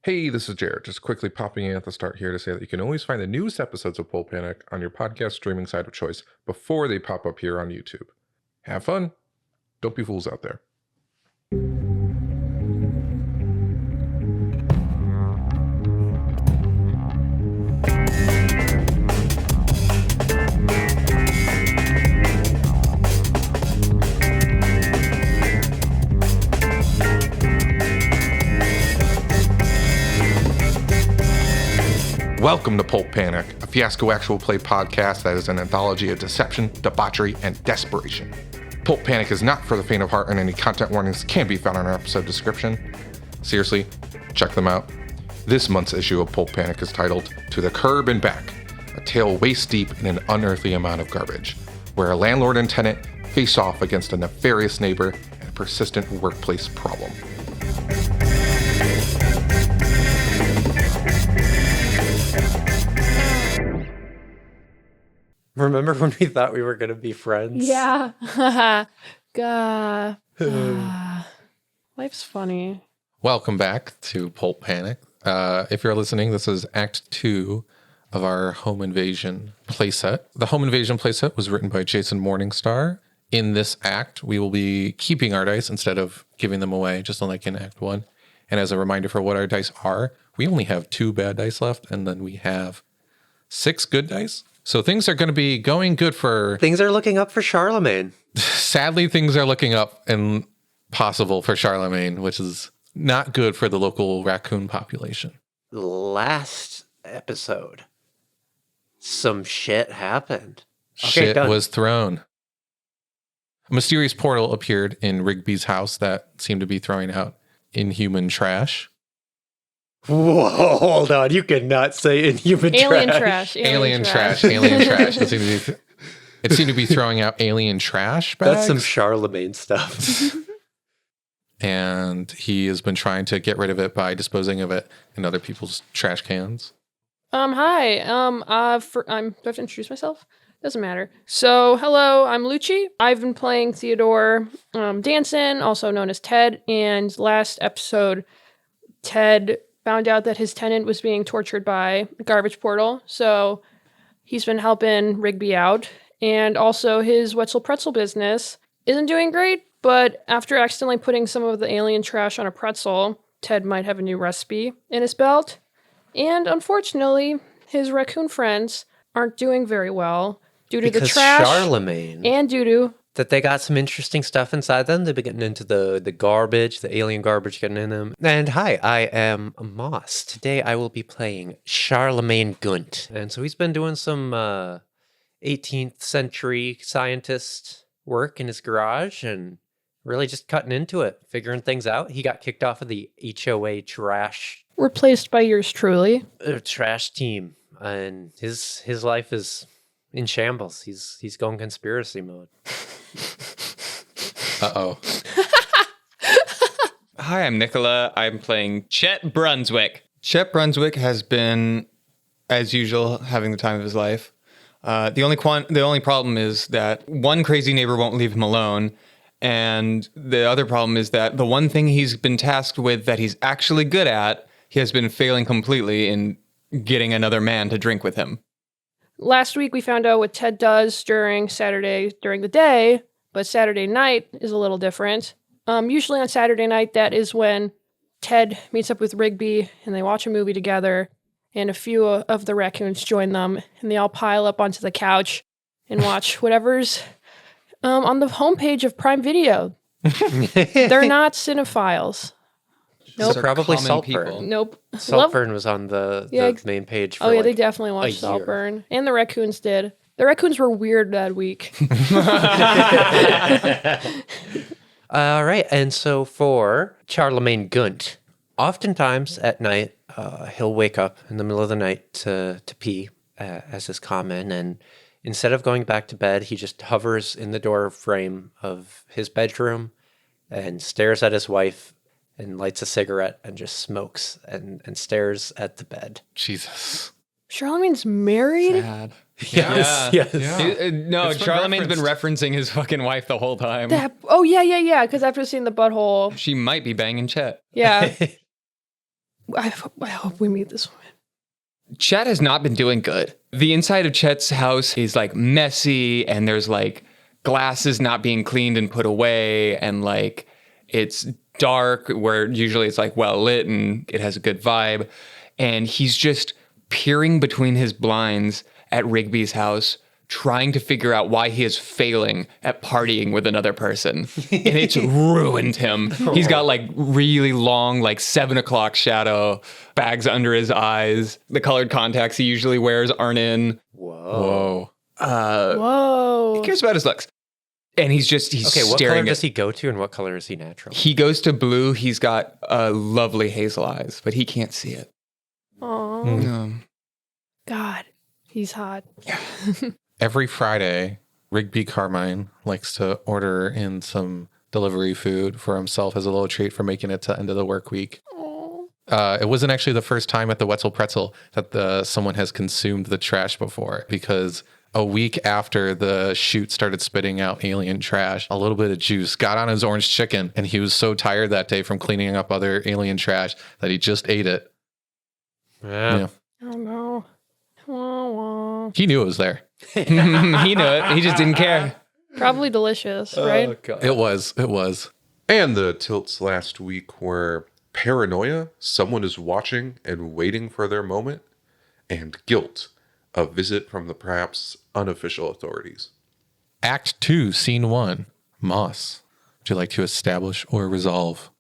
Hey, this is Jared, just quickly popping in at the start here to say that you can always find the newest episodes of Pulp Panic on your podcast streaming site of choice before they pop up here on YouTube. Have fun. Don't be fools out there. Welcome to Pulp Panic, a fiasco actual play podcast that is an anthology of deception, debauchery, and desperation. Pulp Panic is not for the faint of heart, and any content warnings can be found in our episode description. Seriously, check them out. This month's issue of Pulp Panic is titled To the Curb and Back, a tale waist deep in an unearthly amount of garbage, where a landlord and tenant face off against a nefarious neighbor and a persistent workplace problem. Remember when we thought we were going to be friends? Yeah. God. Life's funny. Welcome back to Pulp Panic. If you're listening, this is Act 2 of our Home Invasion playset. The Home Invasion playset was written by Jason Morningstar. In this act, we will be keeping our dice instead of giving them away, just like in Act 1. And as a reminder for what our dice are, we only have 2 bad dice left, and then we have 6 good dice. So things are going to be going good for... Things are looking up for Charlemagne. Sadly, things are looking up and possible for Charlemagne, which is not good for the local raccoon population. Last episode, some shit happened. Shit was thrown. A mysterious portal appeared in Rigby's house that seemed to be throwing out inhuman trash. Whoa, hold on. You cannot say inhuman Alien trash. Alien trash. It seemed to be throwing out alien trash bags. That's some Charlemagne stuff. And he has been trying to get rid of it by disposing of it in other people's trash cans. Hi. Do I have to introduce myself? Doesn't matter. So, hello, I'm Lucci. I've been playing Theodore Danson, also known as Ted. And last episode, Ted found out that his tenant was being tortured by a garbage portal. So he's been helping Rigby out. And also his Wetzel Pretzel business isn't doing great, but after accidentally putting some of the alien trash on a pretzel, Ted might have a new recipe in his belt. And unfortunately, his raccoon friends aren't doing very well due to the trash. Charlemagne. And due to... That they got some interesting stuff inside them. They've been getting into the garbage, the alien garbage getting in them. And hi, I am Moss. Today I will be playing Charlemagne Gunt. And so he's been doing some 18th century scientist work in his garage and really just cutting into it, figuring things out. He got kicked off of the HOA trash. Replaced by yours truly. Trash team. And his life is in shambles. He's going conspiracy mode. Uh-oh. Hi, I'm Nicola. I'm playing Chet Brunswick. Chet Brunswick has been, as usual, having the time of his life. The only problem is that one crazy neighbor won't leave him alone, and the other problem is that the one thing he's been tasked with that he's actually good at, he has been failing completely in getting another man to drink with him. Last week we found out what Ted does during the day, but Saturday night is a little different. Usually on Saturday night, that is when Ted meets up with Rigby and they watch a movie together, and a few of the raccoons join them, and they all pile up onto the couch and watch whatever's on the homepage of Prime Video. They're not cinephiles. Nope. So probably Common Saltburn. people. Nope. Saltburn was on the main page for They definitely watched a year. Saltburn. And the raccoons did. The raccoons were weird that week. All right, and so for Charlemagne Gunt, oftentimes at night, he'll wake up in the middle of the night to pee, as is common, and instead of going back to bed, he just hovers in the door frame of his bedroom and stares at his wife and lights a cigarette and just smokes and stares at the bed. Jesus. Charlemagne's married? Sad. Yes. No, It's been Charlemagne's been referencing his fucking wife the whole time. Yeah. Because after seeing the butthole. She might be banging Chet. Yeah. I hope we meet this woman. Chet has not been doing good. The inside of Chet's house is like messy, and there's like glasses not being cleaned and put away, and like it's dark where usually it's like well lit and it has a good vibe. And he's just peering between his blinds at Rigby's house, trying to figure out why he is failing at partying with another person. And it's ruined him. He's got like really long, like 7 o'clock shadow, bags under his eyes. The colored contacts he usually wears aren't in. Whoa. Whoa. He cares about his looks. And he's Okay, what color staring does he go to and what color is he natural? He goes to blue. He's got lovely hazel eyes, but he can't see it. Oh, God. He's hot. Every Friday, Rigby Carmine likes to order in some delivery food for himself as a little treat for making it to end of the work week. It wasn't actually the first time at the Wetzel Pretzel that someone has consumed the trash before, because a week after the chute started spitting out alien trash, a little bit of juice got on his orange chicken, and he was so tired that day from cleaning up other alien trash that he just ate it. Yeah. Oh, no. Wah. He knew it was there. He knew it. He just didn't care. Probably delicious, right? God. It was. And the tilts last week were paranoia, someone is watching and waiting for their moment, and guilt, a visit from the perhaps unofficial authorities. Act 2, Scene 1, Moss. Would you like to establish or resolve?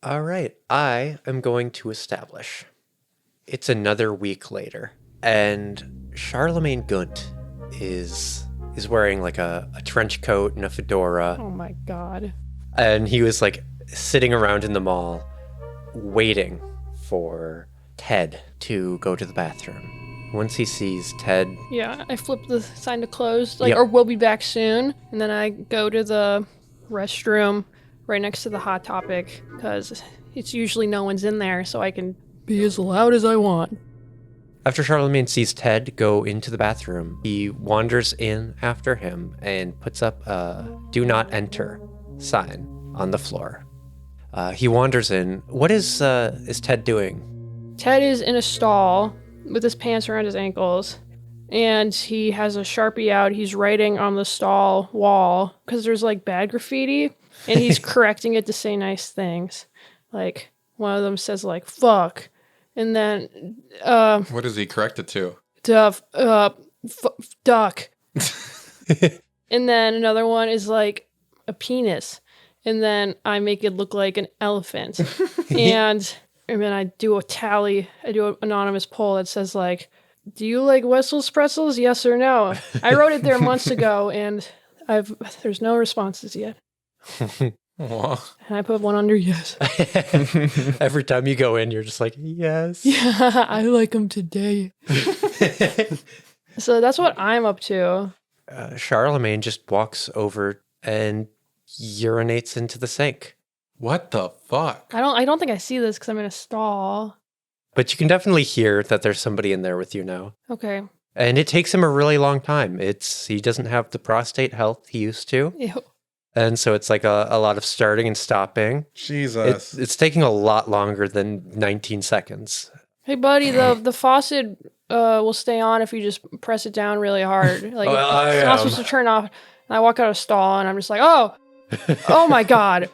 All right, I am going to establish. It's another week later, and Charlemagne Gunt is wearing like a trench coat and a fedora, Oh, my God. and he was like sitting around in the mall waiting for Ted to go to the bathroom. Once he sees Ted, Yeah, I flip the sign to close, like, Yep. or we'll be back soon. And then I go to the restroom right next to the Hot Topic because it's usually no one's in there, so I can be as loud as I want. after Charlemagne sees Ted go into the bathroom, he wanders in after him and puts up a "Do not enter" sign on the floor. He wanders in. What is Ted doing? Ted is in a stall with his pants around his ankles, and he has a Sharpie out. He's writing on the stall wall because there's like bad graffiti, and he's correcting it to say nice things. Like one of them says like "fuck," and then What is he corrected to? duck. And then another one is like a penis. And then I make it look like an elephant. and then I do a tally. I do an anonymous poll that says like, do you like Wetzel's pretzels? Yes or no? I wrote it there months ago and there's no responses yet. Aw. And I put one under yes. Every time you go in, you're just like, yes. Yeah, I like them today. So that's what I'm up to. Charlemagne just walks over and urinates into the sink. What the fuck? I don't think I see this because I'm in a stall. But you can definitely hear that there's somebody in there with you now. Okay. And it takes him a really long time. He doesn't have the prostate health he used to. Ew. And so it's like a lot of starting and stopping. Jesus. It's taking a lot longer than 19 seconds. Hey, buddy, the faucet will stay on if you just press it down really hard. Like Well, it's not supposed to turn off. And I walk out of a stall and I'm just like, oh my God.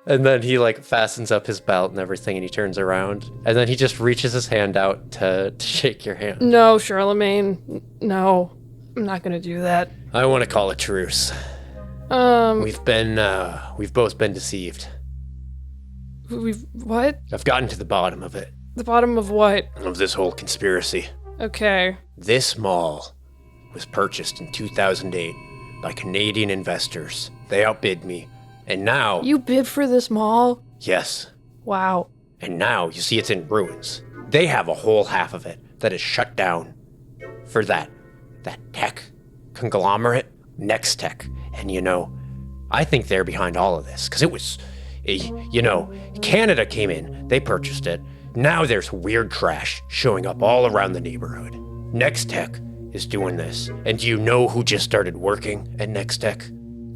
And then he like fastens up his belt and everything and he turns around. And then he just reaches his hand out to shake your hand. No, Charlemagne. No, I'm not gonna do that. I want to call a truce. We've both been deceived. We've what? I've gotten to the bottom of it. The bottom of what? Of this whole conspiracy. Okay. This mall was purchased in 2008 by Canadian investors. They outbid me. And now... You bid for this mall? Yes. Wow. And now you see it's in ruins. They have a whole half of it that is shut down for that tech conglomerate, Next Tech. And I think they're behind all of this because it was, Canada came in, they purchased it. Now there's weird trash showing up all around the neighborhood. Next Tech is doing this. And do you know who just started working at Next Tech?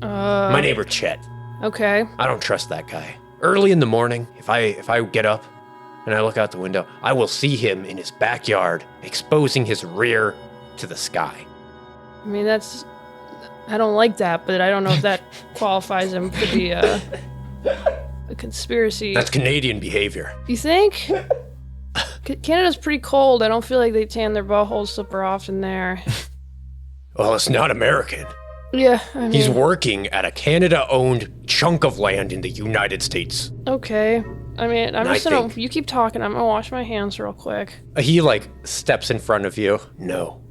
My neighbor Chet. Okay. I don't trust that guy. Early in the morning, if I get up, And I look out the window. I will see him in his backyard, exposing his rear to the sky. I mean, I don't like that, but I don't know if that qualifies him to be a conspiracy. That's Canadian behavior. You think? Canada's pretty cold. I don't feel like they tan their buttholes super often there. Well, it's not American. Yeah, I mean... He's working at a Canada-owned chunk of land in the United States. Okay. I mean, I'm just gonna... think- You keep talking. I'm gonna wash my hands real quick. He, steps in front of you. No.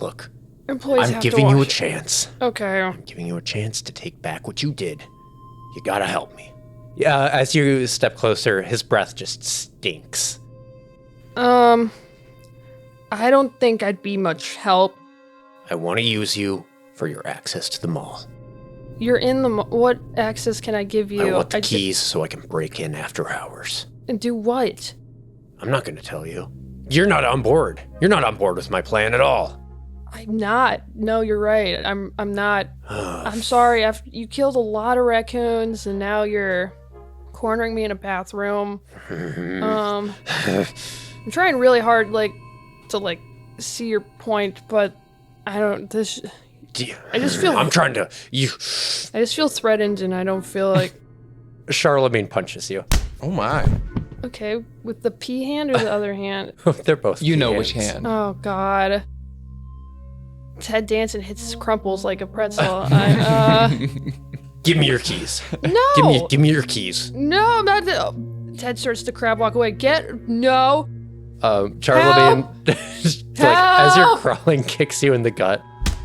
Look, Employees I'm have to giving you a wash- chance. Okay. I'm giving you a chance to take back what you did. You gotta help me. Yeah, as you step closer, his breath just stinks. I don't think I'd be much help. I want to use you for your access to the mall. You're in the... What access can I give you? I want the keys so I can break in after hours. And do what? I'm not going to tell you. You're not on board. You're not on board with my plan at all. I'm not. No, you're right. I'm not. I'm sorry. You killed a lot of raccoons, and now you're cornering me in a bathroom. I'm trying really hard, to see your point, but I don't. I just feel. I'm trying to. I just feel threatened, and I don't feel like. Charlemagne punches you. Oh my. Okay, with the P hand or the other hand? They're both. You know hands. which hand. Oh God. Ted Danson hits crumples like a pretzel. Give me your keys. No. Give me your keys. No, I'm not. Ted starts to crab walk away. No. Charlemagne, as you're crawling, kicks you in the gut.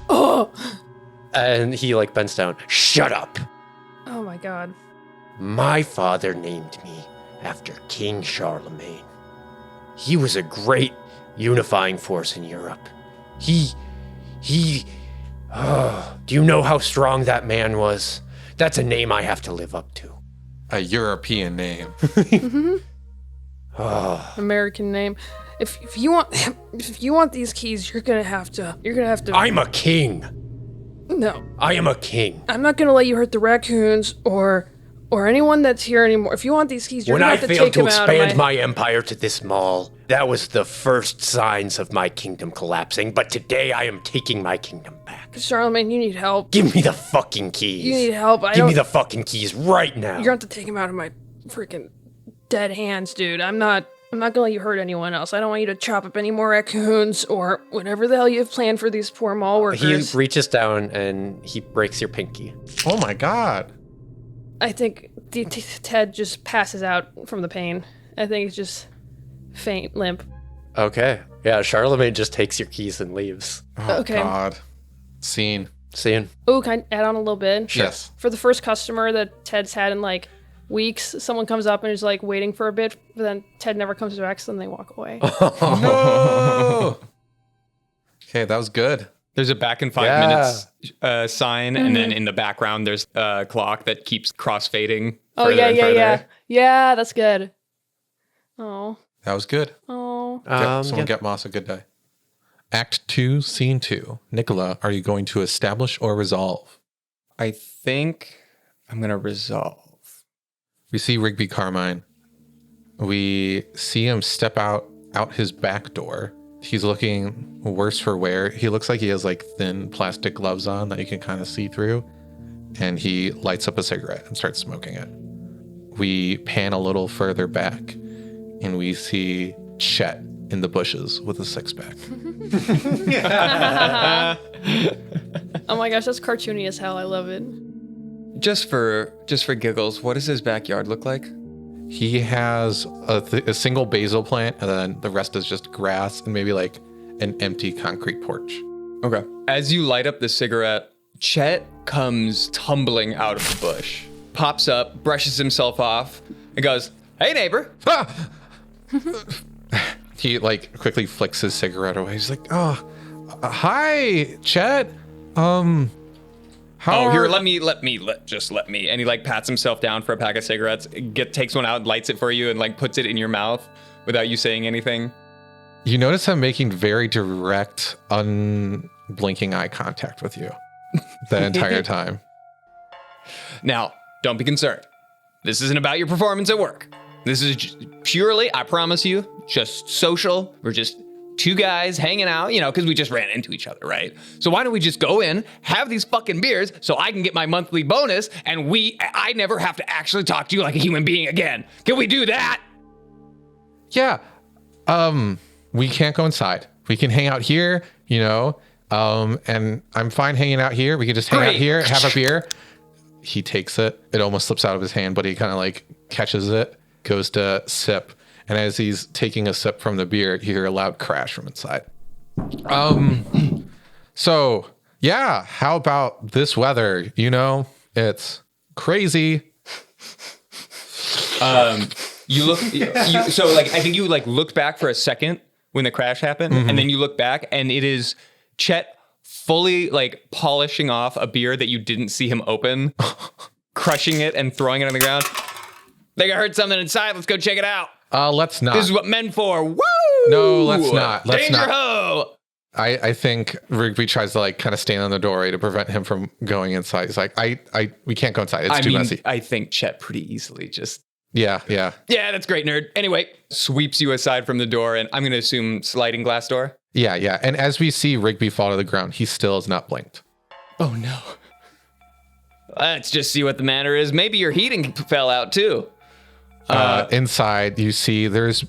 Oh. And he bends down. Shut up. Oh my God. My father named me after King Charlemagne. He was a great unifying force in Europe. Do you know how strong that man was? That's a name I have to live up to. A European name. American name. If you want these keys, you're gonna have to. I'm a king. No, I am a king. I'm not gonna let you hurt the raccoons or anyone that's here anymore. If you want these keys, you're When gonna I have to failed take to them out of expand my empire to this mall, that was the first signs of my kingdom collapsing. But today I am taking my kingdom back. Charlemagne, you need help. Give me the fucking keys. You need help. Give me the fucking keys right now. You're gonna have to take them out of my freaking dead hands, dude. I'm not gonna let you hurt anyone else. I don't want you to chop up any more raccoons or whatever the hell you have planned for these poor mall workers. He reaches down and he breaks your pinky. Oh my God. I think Ted just passes out from the pain. I think it's just faint, limp. Okay. Yeah, Charlemagne just takes your keys and leaves. Oh Okay. God. Scene. Seeing. Oh, can I add on a little bit? Yes. For the first customer that Ted's had in weeks, someone comes up and is waiting for a bit, but then Ted never comes back, so then they walk away. No. Okay, that was good. There's a back in 5 minutes sign, and then in the background there's a clock that keeps crossfading. Oh, further and further. Yeah, that's good. Oh. That was good. Oh. Someone get Moss a good day. Act 2, Scene 2. Nicola, are you going to establish or resolve? I think I'm gonna resolve. We see Rigby Carmine. We see him step out his back door. He's looking worse for wear. He looks like he has thin plastic gloves on that you can kind of see through. And he lights up a cigarette and starts smoking it. We pan a little further back and we see Chet in the bushes with a six-pack. Oh my gosh, that's cartoony as hell. I love it. Just for giggles, what does his backyard look like? He has a single basil plant, and then the rest is just grass and maybe an empty concrete porch. Okay. As you light up the cigarette, Chet comes tumbling out of the bush, pops up, brushes himself off, and goes, "Hey, neighbor." Ah! He quickly flicks his cigarette away. He's like, "Oh, hi, Chet. Here, let me. And he pats himself down for a pack of cigarettes, takes one out, lights it for you, and puts it in your mouth without you saying anything. You notice him making very direct, unblinking eye contact with you that entire time. Now, don't be concerned. This isn't about your performance at work. This is purely, I promise you, just social. We're just two guys hanging out, because we just ran into each other, right? So why don't we just go in, have these fucking beers so I can get my monthly bonus and I never have to actually talk to you like a human being again. Can we do that? Yeah. We can't go inside. We can hang out here, and I'm fine hanging out here. We can just hang out Great. here, have a beer. He takes it. It almost slips out of his hand, but he kind of like catches it, goes to sip. And as he's taking a sip from the beer, you hear a loud crash from inside. So yeah, how about this weather? It's crazy. You look, so like, I think you like looked back for a second when the crash happened, and then you look back and it is Chet fully like polishing off a beer that you didn't see him open, crushing it and throwing it on the ground. Think I heard something inside. Let's go check it out. Let's not. This is what men for. Woo! No, let's not. Let's Danger not. ho! I think Rigby tries to like kind of stand on the doorway to prevent him from going inside. He's like, we can't go inside. It's too messy. I think Chet pretty easily just. Yeah. Yeah, that's great, nerd. Anyway, sweeps you aside from the door, and I'm going to assume sliding glass door. Yeah. And as we see Rigby fall to the ground, he still has not blinked. Oh, no. Let's just see what the matter is. Maybe your heating fell out, too. Inside, you see there's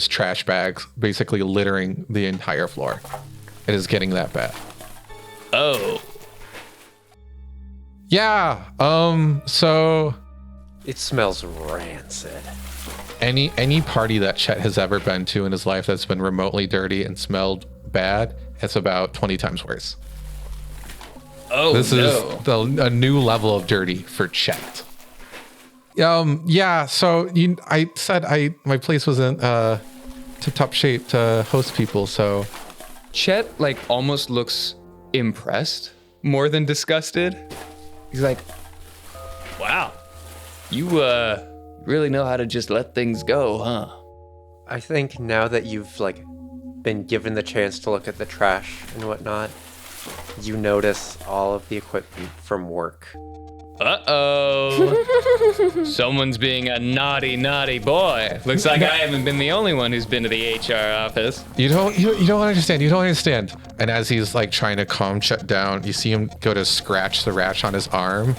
trash bags basically littering the entire floor. It is getting that bad. Oh. Yeah. So It smells rancid. any party that Chet has ever been to in his life that's been remotely dirty and smelled bad, it's about 20 times worse. Oh, This no. is a new level of dirty for Chet. Yeah, so I said my place was in tip-top shape to host people, so Chet, like, almost looks impressed more than disgusted. He's like, wow, you really know how to just let things go, huh? I think now that you've like been given the chance to look at the trash and whatnot, you notice all of the equipment from work. Uh-oh. Someone's being a naughty, naughty boy. Looks like I haven't been the only one who's been to the HR office. you don't understand. You don't understand. And as he's like trying to calm Chet down, you see him go to scratch the rash on his arm,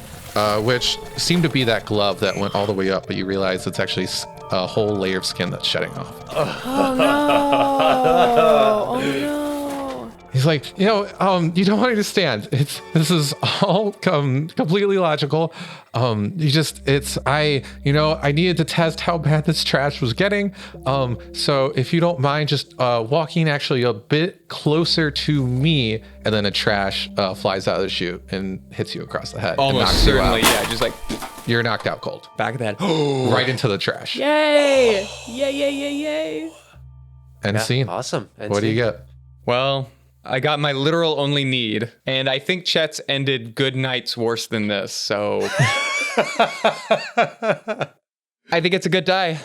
which seemed to be that glove that went all the way up, but you realize it's actually a whole layer of skin that's shedding off. Oh no! Oh no! He's like, you don't understand. This is all completely logical. I needed to test how bad this trash was getting. So if you don't mind just walking actually a bit closer to me, and then a trash flies out of the chute and hits you across the head. and Almost knocks you certainly, out. yeah, just like You're knocked out cold. back of that. Right into the trash. Yay! Yay! And Yeah, scene. awesome. And What do you scene. get? Well, I got my literal only need, and I think Chet's ended good nights worse than this, so I think it's a good die.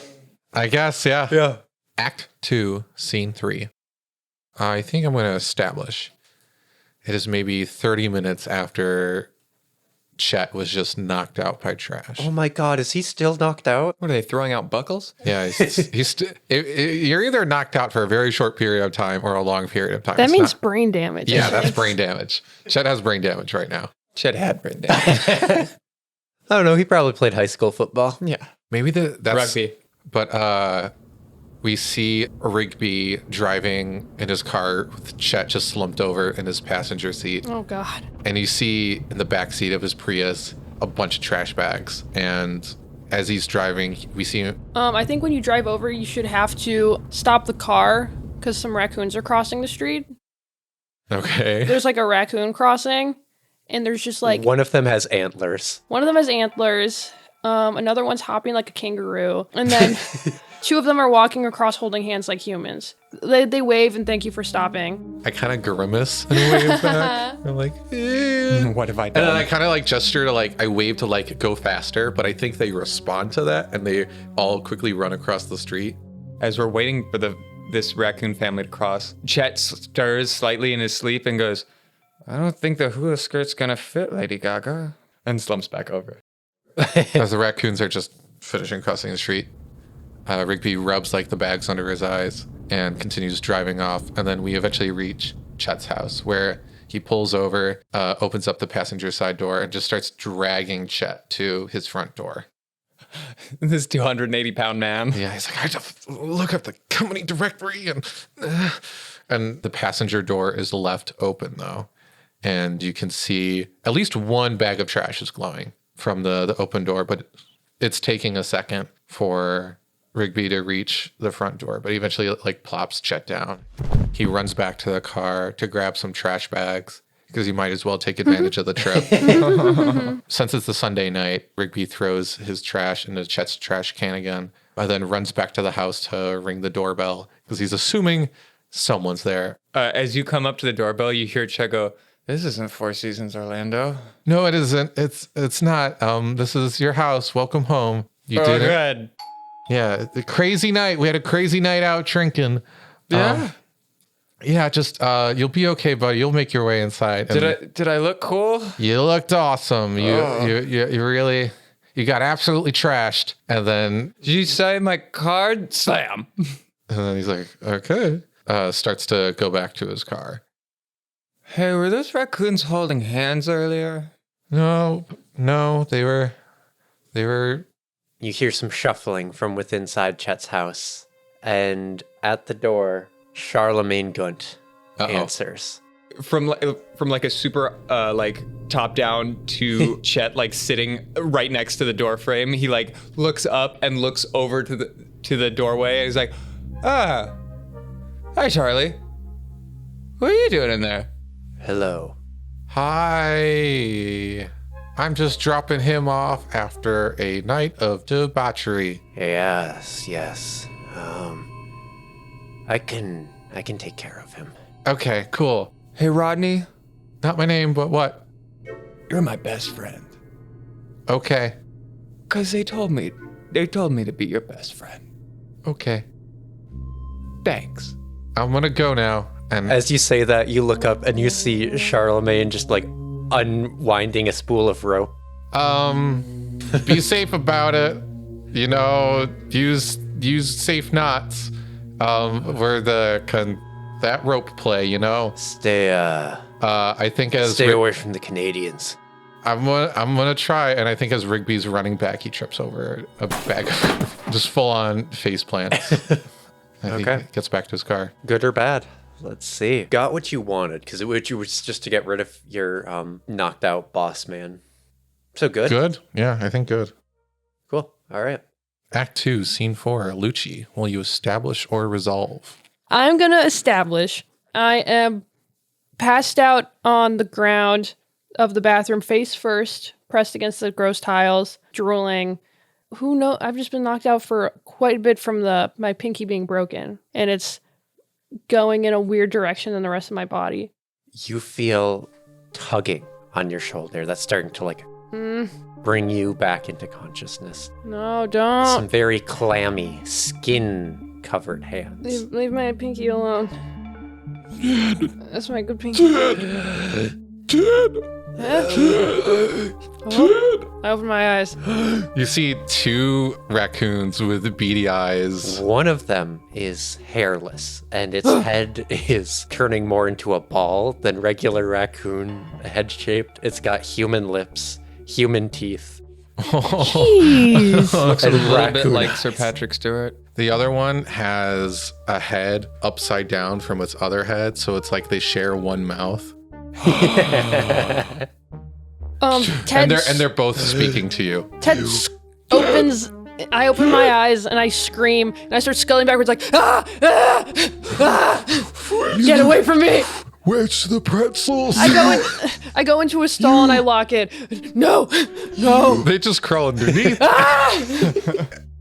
I guess, yeah. Yeah. Act 2, Scene 3. I think I'm going to establish it is maybe 30 minutes after Chet was just knocked out by trash. Oh my god, is he still knocked out? What are they throwing out buckles? Yeah, you're either knocked out for a very short period of time or a long period of time. That It's means not- brain damage. yeah, that's brain damage. Chet has brain damage right now. Chet had brain damage. I don't know, he probably played high school football. Yeah. Maybe that's Rugby. But we see Rigby driving in his car with Chet just slumped over in his passenger seat. Oh god. And you see in the back seat of his Prius a bunch of trash bags. And as he's driving, we see him. I think when you drive over, you should have to stop the car because some raccoons are crossing the street. Okay. There's like a raccoon crossing, and there's just like One of them has antlers. one of them has antlers. Another one's hopping like a kangaroo, and then two of them are walking across holding hands like humans. They wave and thank you for stopping. I kind of grimace and wave back. I'm like, eh. What have I And then done? I kind of like gesture to like, I wave to like go faster, but I think they respond to that and they all quickly run across the street. As we're waiting for this raccoon family to cross, Chet stirs slightly in his sleep and goes, I don't think the hula skirt's gonna fit, Lady Gaga. And slumps back over. As the raccoons are just finishing crossing the street. Rigby rubs like the bags under his eyes and continues driving off. And then we eventually reach Chet's house, where he pulls over, opens up the passenger side door, and just starts dragging Chet to his front door. This 280-pound man. Yeah, he's like, I just look at the company directory, and the passenger door is left open though, and you can see at least one bag of trash is glowing from the open door, but it's taking a second for Rigby to reach the front door, but he eventually like plops Chet down. He runs back to the car to grab some trash bags, because he might as well take advantage of the trip. Since it's the Sunday night, Rigby throws his trash into Chet's trash can again, and then runs back to the house to ring the doorbell, because he's assuming someone's there. As you come up to the doorbell, you hear Chet go, "This isn't Four Seasons Orlando." No, it isn't. It's not. This is your house. Welcome home. You did it. Good. Yeah, the crazy night. We had a crazy night out drinking. Yeah. Yeah, just you'll be okay, buddy. You'll make your way inside. Did I look cool? You looked awesome. You really got absolutely trashed. And then Did you sign my card? Slam. And then he's like, okay. Starts to go back to his car. Hey, were those raccoons holding hands earlier? No, they were. You hear some shuffling from within inside Chet's house, and at the door, Charlemagne Gunt answers. From like a super like top down to Chet like sitting right next to the door frame. He like looks up and looks over to the doorway, and he's like, "Ah, hi Charlie. What are you doing in there?" Hello. Hi. I'm just dropping him off after a night of debauchery. Yes. I can take care of him. Okay, cool. Hey Rodney, Not my name, but what? you're my best friend. Okay. 'Cause they told me to be your best friend. Okay. Thanks. I'm gonna go now. And As you say that, you look up and you see Charlemagne just like unwinding a spool of rope. be safe about it. You know, use safe knots. Where that rope play, you know. Stay I think as away from the Canadians. I'm gonna try, and I think as Rigby's running back, he trips over a bag of just full on face plants. Okay. He gets back to his car. Good or bad? Let's see. Got what you wanted, because it was just to get rid of your knocked out boss man. So good. Good? Yeah, I think good. Cool. All right. Act 2, Scene 4. Lucci, will you establish or resolve? I'm going to establish. I am passed out on the ground of the bathroom, face first, pressed against the gross tiles, drooling. Who knows? I've just been knocked out for quite a bit from my pinky being broken, and it's going in a weird direction than the rest of my body. You feel tugging on your shoulder. That's starting to bring you back into consciousness. No, don't. Some very clammy, skin-covered hands. Leave my pinky alone. That's my good pinky. I open my eyes. You see 2 raccoons with beady eyes. One of them is hairless, and its head is turning more into a ball than regular raccoon head-shaped. It's got human lips, human teeth. Jeez. Looks a And little bit raccoon like eyes. Sir Patrick Stewart. The other one has a head upside down from its other head, so it's like they share one mouth. Ted, And they're both speaking to you. Ted opens. I open my eyes and I scream and I start sculling backwards like Get away from me! Where's the pretzels? I go into a stall and I lock it. No. They just crawl underneath.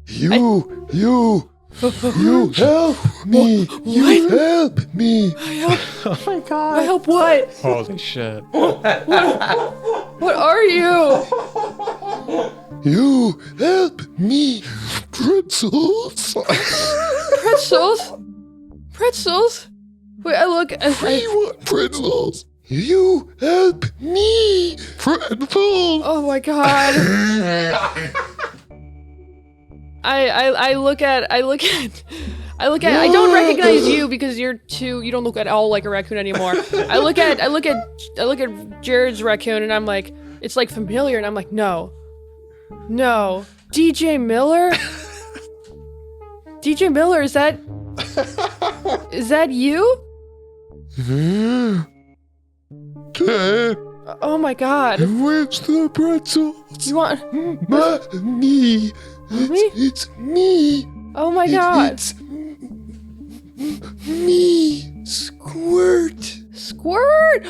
You help me! You help me! I help what? Holy shit. What are you? You help me! Pretzels! Pretzels? Wait, I look and We want pretzels! You help me! Pretzels! oh my god. I look at I don't recognize you because you don't look at all like a raccoon anymore. I look at Jared's raccoon and I'm like, it's like familiar, and I'm like, no. DJ Miller? DJ Miller, is that you? Ted, Oh my god. where's the pretzels? You want Me. me? It's me. Oh my god. It's me. Squirt. Squirt!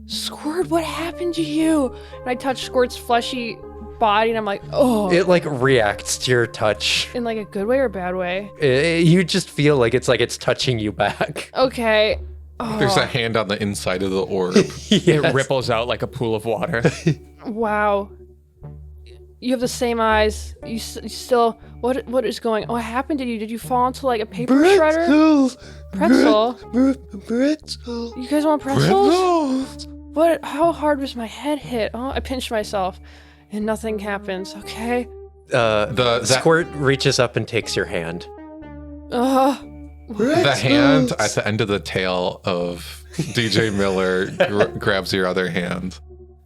Squirt, what happened to you? And I touch Squirt's fleshy body and I'm like, oh. It like reacts to your touch. In like a good way or a bad way? You just feel like it's touching you back. Okay. Oh, There's a hand on the inside of the orb. It ripples out like a pool of water. wow. You have the same eyes. You still. What is going? What happened to you? Did you fall into like a paper shredder? Pretzel. Pretzel. You guys want pretzels? Pretzels. What? How hard was my head hit? Oh, I pinched myself, and nothing happens. Okay. Squirt reaches up and takes your hand. The hand at the end of the tail of DJ Miller grabs your other hand.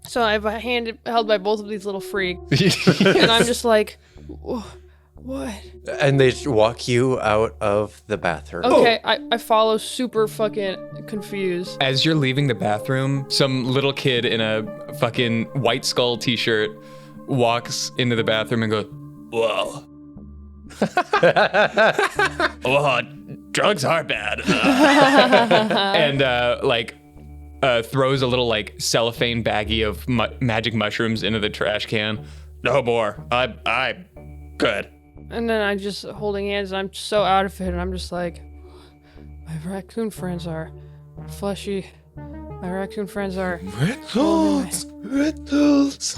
So I have a hand held by both of these little freaks, and I'm just like, what? And they walk you out of the bathroom. Okay, I follow, super fucking confused. As you're leaving the bathroom, some little kid in a fucking White Skull t-shirt walks into the bathroom and goes, whoa. Oh, drugs are bad. And throws a little like cellophane baggie of magic mushrooms into the trash can. No more. I'm good. And then I just holding hands, and I'm so out of it, and I'm just like, my raccoon friends are fleshy. My raccoon friends are Pretzels. Pretzels.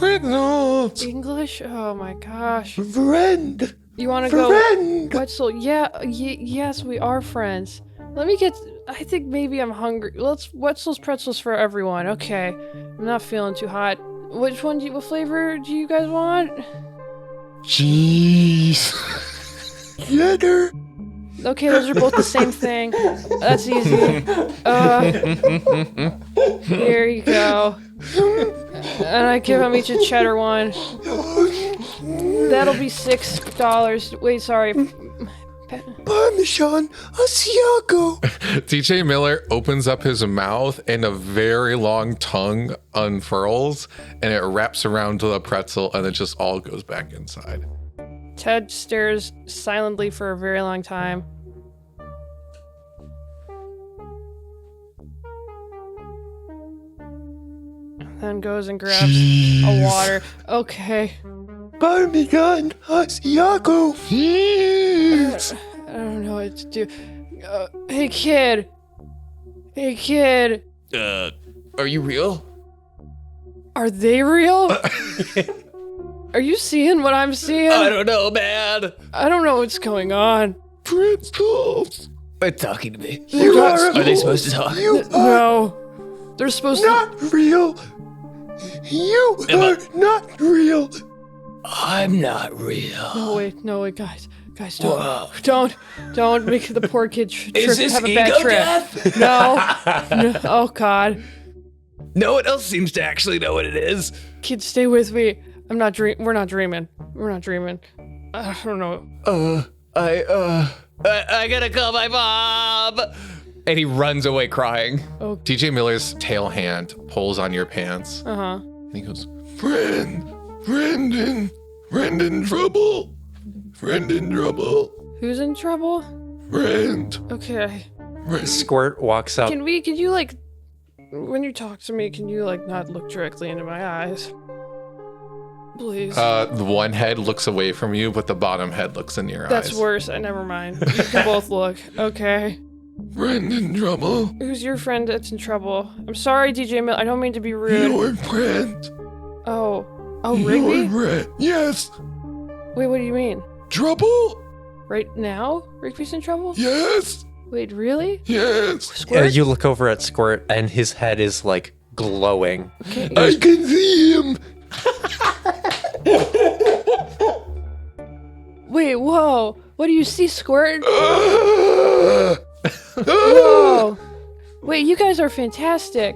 English. Oh my gosh. Friend. You want to go? Friend. Wetzel? Yeah. Yes, we are friends. Let me get. I think maybe I'm hungry. Wetzel's pretzels for everyone. Okay. I'm not feeling too hot. What flavor do you guys want? Cheese. Cheddar. Okay, those are both the same thing. That's easy. Here you go. And I give them each a cheddar one. That'll be $6. Wait, sorry. Parmesan Asiago. DJ Miller opens up his mouth and a very long tongue unfurls and it wraps around to the pretzel and it just all goes back inside. Ted stares silently for a very long time. And then goes and grabs a water. Okay. Parmesan Asiago. Yes. I don't know what to do. Hey kid. Hey kid. Are you real? Are they real? Are you seeing what I'm seeing? I don't know, man. I don't know what's going on. Pretzels. They're talking to me. Are they supposed to talk? You are No. They're supposed to. not real. You are not real. I'm not real. No wait, guys, don't make the poor kid Is this have a ego bad trip. death? No, oh God, No one else seems to actually know what it is. kid, stay with me. We're not dreaming. I don't know. I gotta call my mom. And he runs away crying. DJ Miller's tail hand pulls on your pants. And he goes, Friend in trouble. Friend in trouble. Who's in trouble? Friend. Okay. Squirt walks up. Can you like, when you talk to me, can you like not look directly into my eyes? Please. The one head looks away from you, but the bottom head looks in your eyes. That's worse. Never mind. You can both look. Okay. Friend in trouble. Who's your friend that's in trouble? I'm sorry, DJ Mill. I don't mean to be rude. Your friend. Oh, Rigby? Your friend. Yes. Wait, what do you mean? Trouble? Right now? Rigby's in trouble? Yes. Wait, really? Yes. Squirt? You look over at Squirt and his head is like glowing. I can see him. Wait, whoa. What do you see, Squirt? Whoa. Wait, you guys are fantastic.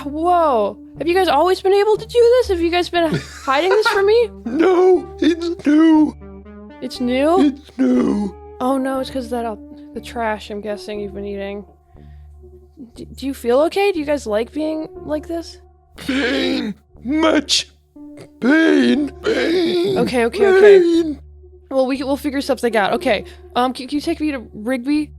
Whoa. Have you guys always been able to do this? Have you guys been hiding this from me? No, it's new. It's new? It's new. Oh no, it's because of the trash I'm guessing you've been eating. Do you feel okay? Do you guys like being like this? Pain. Much pain. Pain. Okay. Pain. Well, we'll figure something out. Okay. Can you take me to Rigby?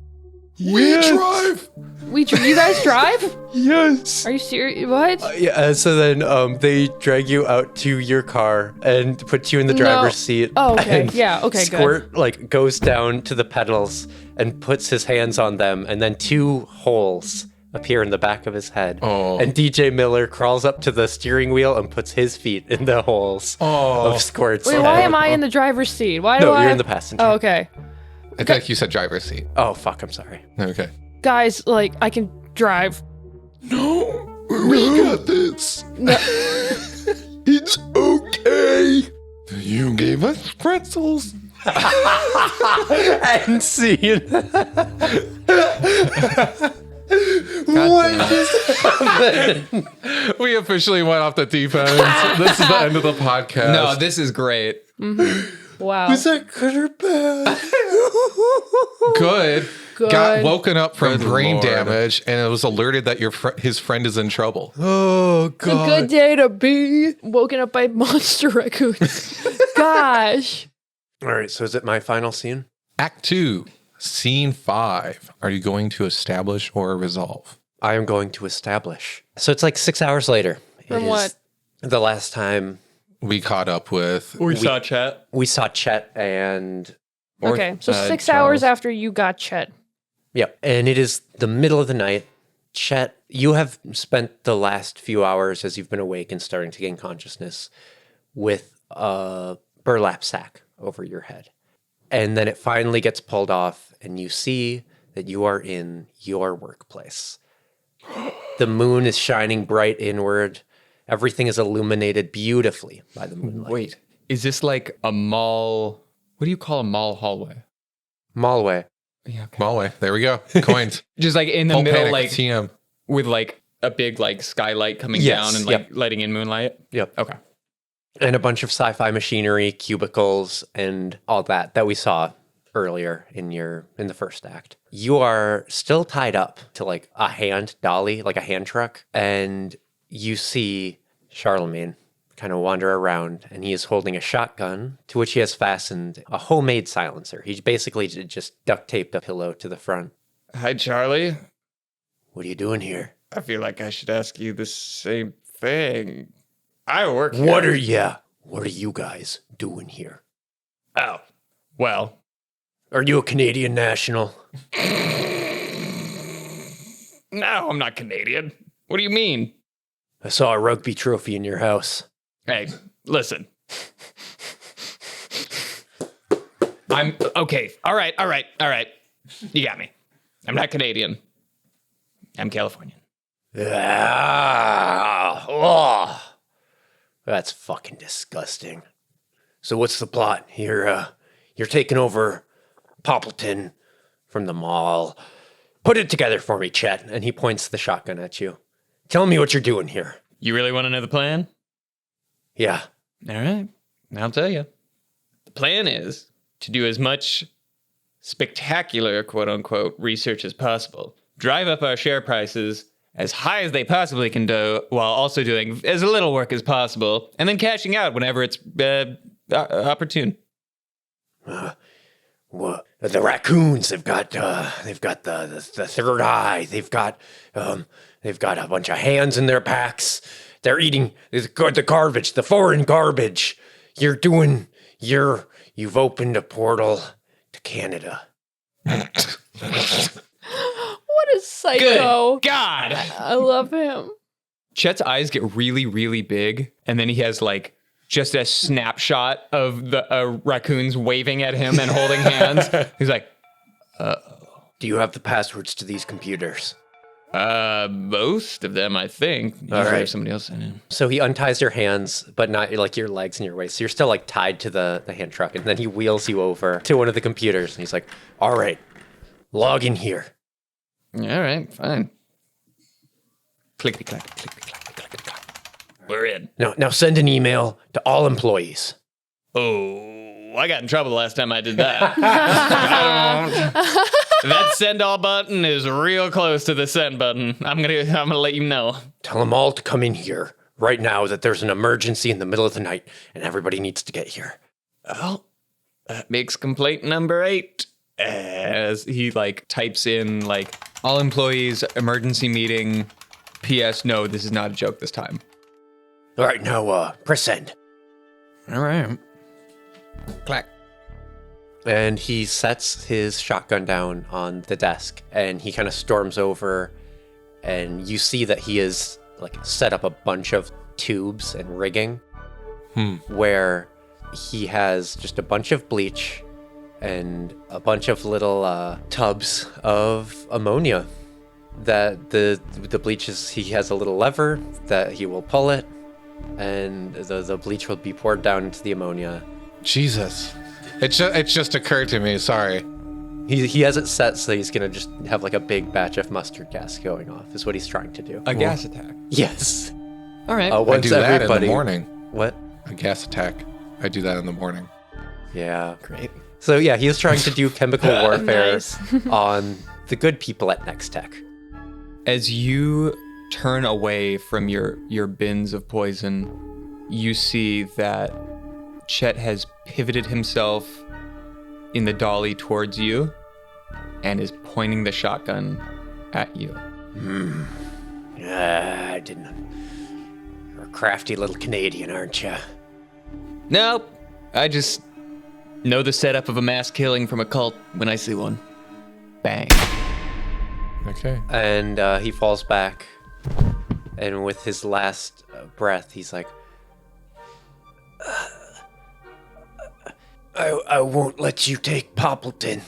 We drive. You guys drive? Yes. Are you serious? What? Yeah, so then they drag you out to your car and put you in the driver's seat. Oh, okay. And Yeah, okay, Squirt, like, goes down to the pedals and puts his hands on them, and then 2 holes appear in the back of his head. Oh. And DJ Miller crawls up to the steering wheel and puts his feet in the holes of Squirt's Wait, head. why am I in the driver's seat? Why do No, I? you're in the passenger. Oh, okay. I think you said driver's seat. Oh, fuck, I'm sorry. Okay. Guys, like, I can drive. No, we got this. No. It's okay. You gave us pretzels. And scene. We officially went off the deep end. This is the end of the podcast. No, this is great. Wow. Is that good or bad? Good. Good. Got woken up from Good brain Lord. damage and it was alerted that his friend is in trouble. Oh, It's a good day to be woken up by monster raccoons. Gosh. All right, so is it my final scene? Act 2, Scene 5. Are you going to establish or resolve? I am going to establish. So it's like 6 hours later. From It is what? The last time We caught up with... We saw Chet. we saw Chet and... Okay, so 6 Charles. hours after you got Chet. Yep. And it is the middle of the night. Chet, you have spent the last few hours as you've been awake and starting to gain consciousness with a burlap sack over your head. And then it finally gets pulled off and you see that you are in your workplace. The moon is shining bright inward. Everything is illuminated beautifully by the moonlight. Wait, is this like a mall? What do you call a mall hallway? Malway. Yeah, okay. Malway. There we go. Coins. Just like in the Pulp middle, Panic, like TM. with like a big like skylight coming Yes, down and yep. like letting in moonlight. Yep. Okay. And a bunch of sci-fi machinery, cubicles, and all that we saw earlier in the first act. You are still tied up to like a hand dolly, like a hand truck, and you see Charlemagne kind of wander around, and he is holding a shotgun to which he has fastened a homemade silencer. He basically just duct taped a pillow to the front. Hi, Charlie. What are you doing here? I feel like I should ask you the same thing. I work here. What are you guys doing here? Oh, well. Are you a Canadian national? No, I'm not Canadian. What do you mean? I saw a rugby trophy in your house. Hey, listen. I'm okay. All right. You got me. I'm not Canadian. I'm Californian. Ah, oh, that's fucking disgusting. So what's the plot? You're taking over Poppleton from the mall. Put it together for me, Chet. And he points the shotgun at you. Tell me what you're doing here. You really want to know the plan? Yeah. All right. I'll tell you. The plan is to do as much spectacular, quote unquote, research as possible. Drive up our share prices as high as they possibly can do, while also doing as little work as possible, and then cashing out whenever it's opportune. Well, the raccoons, they've got the third eye. They've got a bunch of hands in their backs. They're eating the garbage, the foreign garbage. You've opened a portal to Canada. What a psycho. God! I love him. Chet's eyes get really, really big, and then he has like just a snapshot of the raccoons waving at him and holding hands. He's like, Do you have the passwords to these computers? Most of them, I think. All right. There's somebody else in it. So he unties your hands, but not like your legs and your waist. So you're still like tied to the hand truck. And then he wheels you over to one of the computers. And he's like, all right, log in here. All right, fine. Clickety-clack, clickety-clack, clickety-clack. We're in. Now send an email to all employees. Oh, I got in trouble the last time I did that. That send all button is real close to the send button. I'm gonna let you know. Tell them all to come in here right now that there's an emergency in the middle of the night and everybody needs to get here. Well, that makes complaint number 8. As he types in all employees, emergency meeting. P.S. No, this is not a joke this time. All right, now press send. All right. Clack. And he sets his shotgun down on the desk and he kind of storms over and you see that he is set up a bunch of tubes and rigging where he has just a bunch of bleach and a bunch of little tubs of ammonia that the bleach is, he has a little lever that he will pull it and the bleach will be poured down into the ammonia. Jesus. It's just occurred to me, sorry. He has it set so he's gonna just have a big batch of mustard gas going off is what he's trying to do. A gas attack. Yes. All right. I Once do that in the everybody- morning. What? A gas attack. I do that in the morning. Yeah. Great. So yeah, he is trying to do chemical warfare Nice. on the good people at Next Tech. As you turn away from your bins of poison, you see that Chet has pivoted himself in the dolly towards you and is pointing the shotgun at you. I didn't. You're a crafty little Canadian, aren't you? Nope. I just know the setup of a mass killing from a cult when I see one. Bang. Okay. And he falls back, and with his last breath, he's like, I won't let you take Poppleton.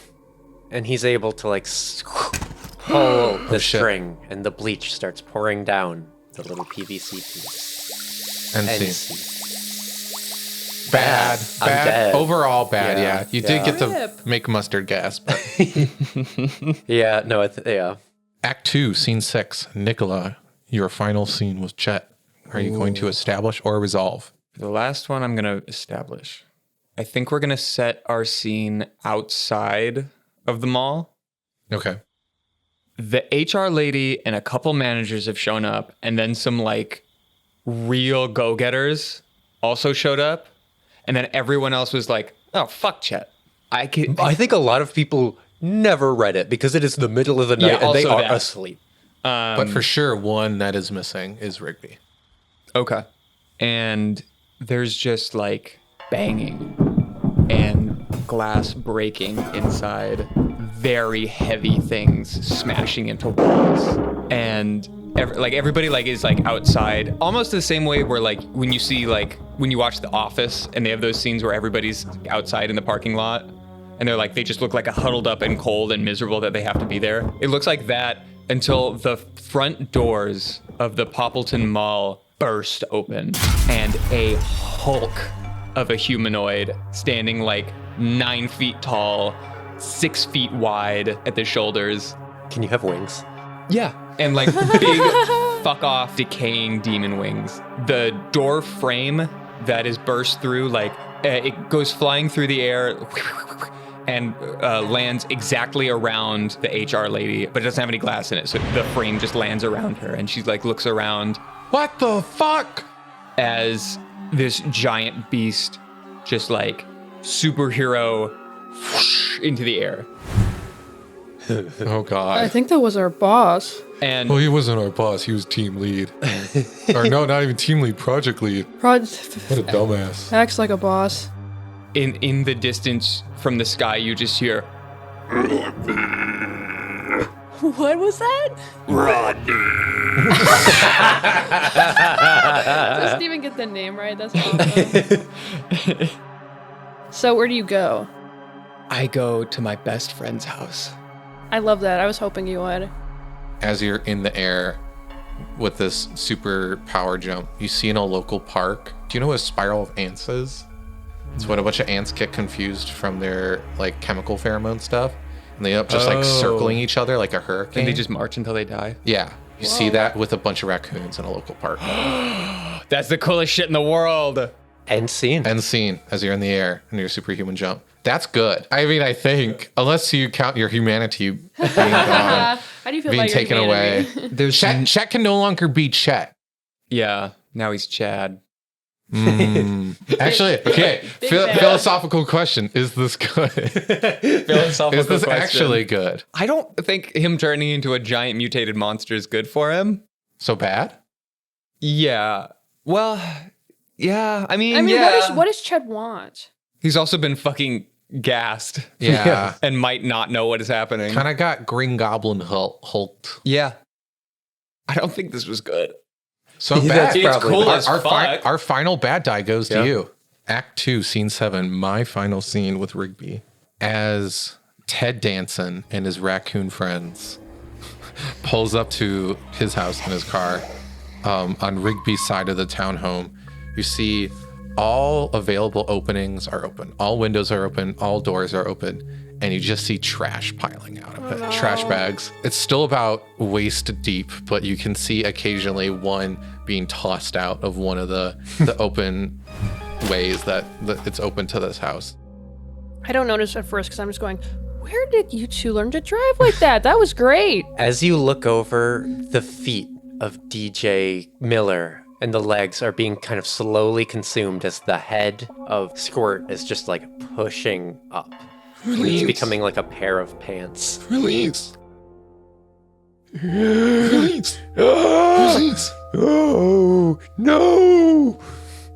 And he's able to pull the shit. string, and the bleach starts pouring down the little PVC piece. And And see. Bad. I'm Bad. dead. Overall bad, yeah. You did get to Rip. make mustard gas, but Yeah, no, yeah. Act 2, Scene 6. Nicola, your final scene with Chet. Are you going to establish or resolve? The last one I'm going to establish. I think we're going to set our scene outside of the mall. Okay. The HR lady and a couple managers have shown up, and then some real go-getters also showed up. And then everyone else was like, oh, fuck Chet. I think a lot of people never read it because it is the middle of the night and they also are that. asleep. But for sure, one that is missing is Rigby. Okay. And there's just banging and glass breaking inside, very heavy things smashing into walls. And everybody is outside, almost the same way where when you see when you watch The Office and they have those scenes where everybody's outside in the parking lot and they're they just look huddled up and cold and miserable that they have to be there. It looks like that until the front doors of the Poppleton Mall burst open and a hulk of a humanoid standing 9 feet tall, 6 feet wide at the shoulders. Can you have wings? Yeah. And big fuck off decaying demon wings. The door frame that is burst through, it goes flying through the air and lands exactly around the HR lady, but it doesn't have any glass in it. So the frame just lands around her and she looks around What the fuck? as this giant beast just superhero whoosh, into the air. Oh, God. I think that was our boss. And Well, he wasn't our boss. He was team lead. Or no, not even team lead, project lead. What a dumbass. Acts like a boss. in the distance from the sky, you just hear, What was that? Doesn't even get the name right. That's awesome. So where do you go? I go to my best friend's house. I love that. I was hoping you would. as you're in the air with this super power jump, you see in a local park. Do you know what a spiral of ants is? It's when a bunch of ants get confused from their like chemical pheromone stuff, and they end up just like circling each other like a hurricane. And they just march until they die. Yeah, you see that with a bunch of raccoons in a local park. That's the coolest shit in the world. End scene. End scene as you're in the air and your superhuman jump. That's good. I mean, I think unless you count your humanity being gone, How do you feel being about your taken away. humanity? Chet can no longer be Chet. Yeah, now he's Chad. Actually, okay. Philosophical question: is this good? Philosophical Is this question. actually good? I don't think him turning into a giant mutated monster is good for him. So bad? Yeah. Well, yeah. I mean, what does Chet want? He's also been fucking gassed. Yeah. And might not know what is happening. Kind of got Green Goblin hulked. Yeah. I don't think this was good. So Yeah, bad. that's probably cool bad. as fuck. Our final bad die goes to Yeah. you. Act 2, Scene 7, my final scene with Rigby. As Ted Danson and his raccoon friends pulls up to his house in his car on Rigby's side of the townhome, you see all available openings are open. All windows are open. All doors are open. And you just see trash piling out of it. Trash bags. It's still about waist deep, but you can see occasionally one being tossed out of one of the open ways that it's open to this house. I don't notice at first because I'm just going, where did you two learn to drive like that? That was great. As you look over, the feet of DJ Miller and the legs are being kind of slowly consumed as the head of Squirt is just like pushing up. It's becoming like a pair of pants. Release. Release. Release. Oh, no.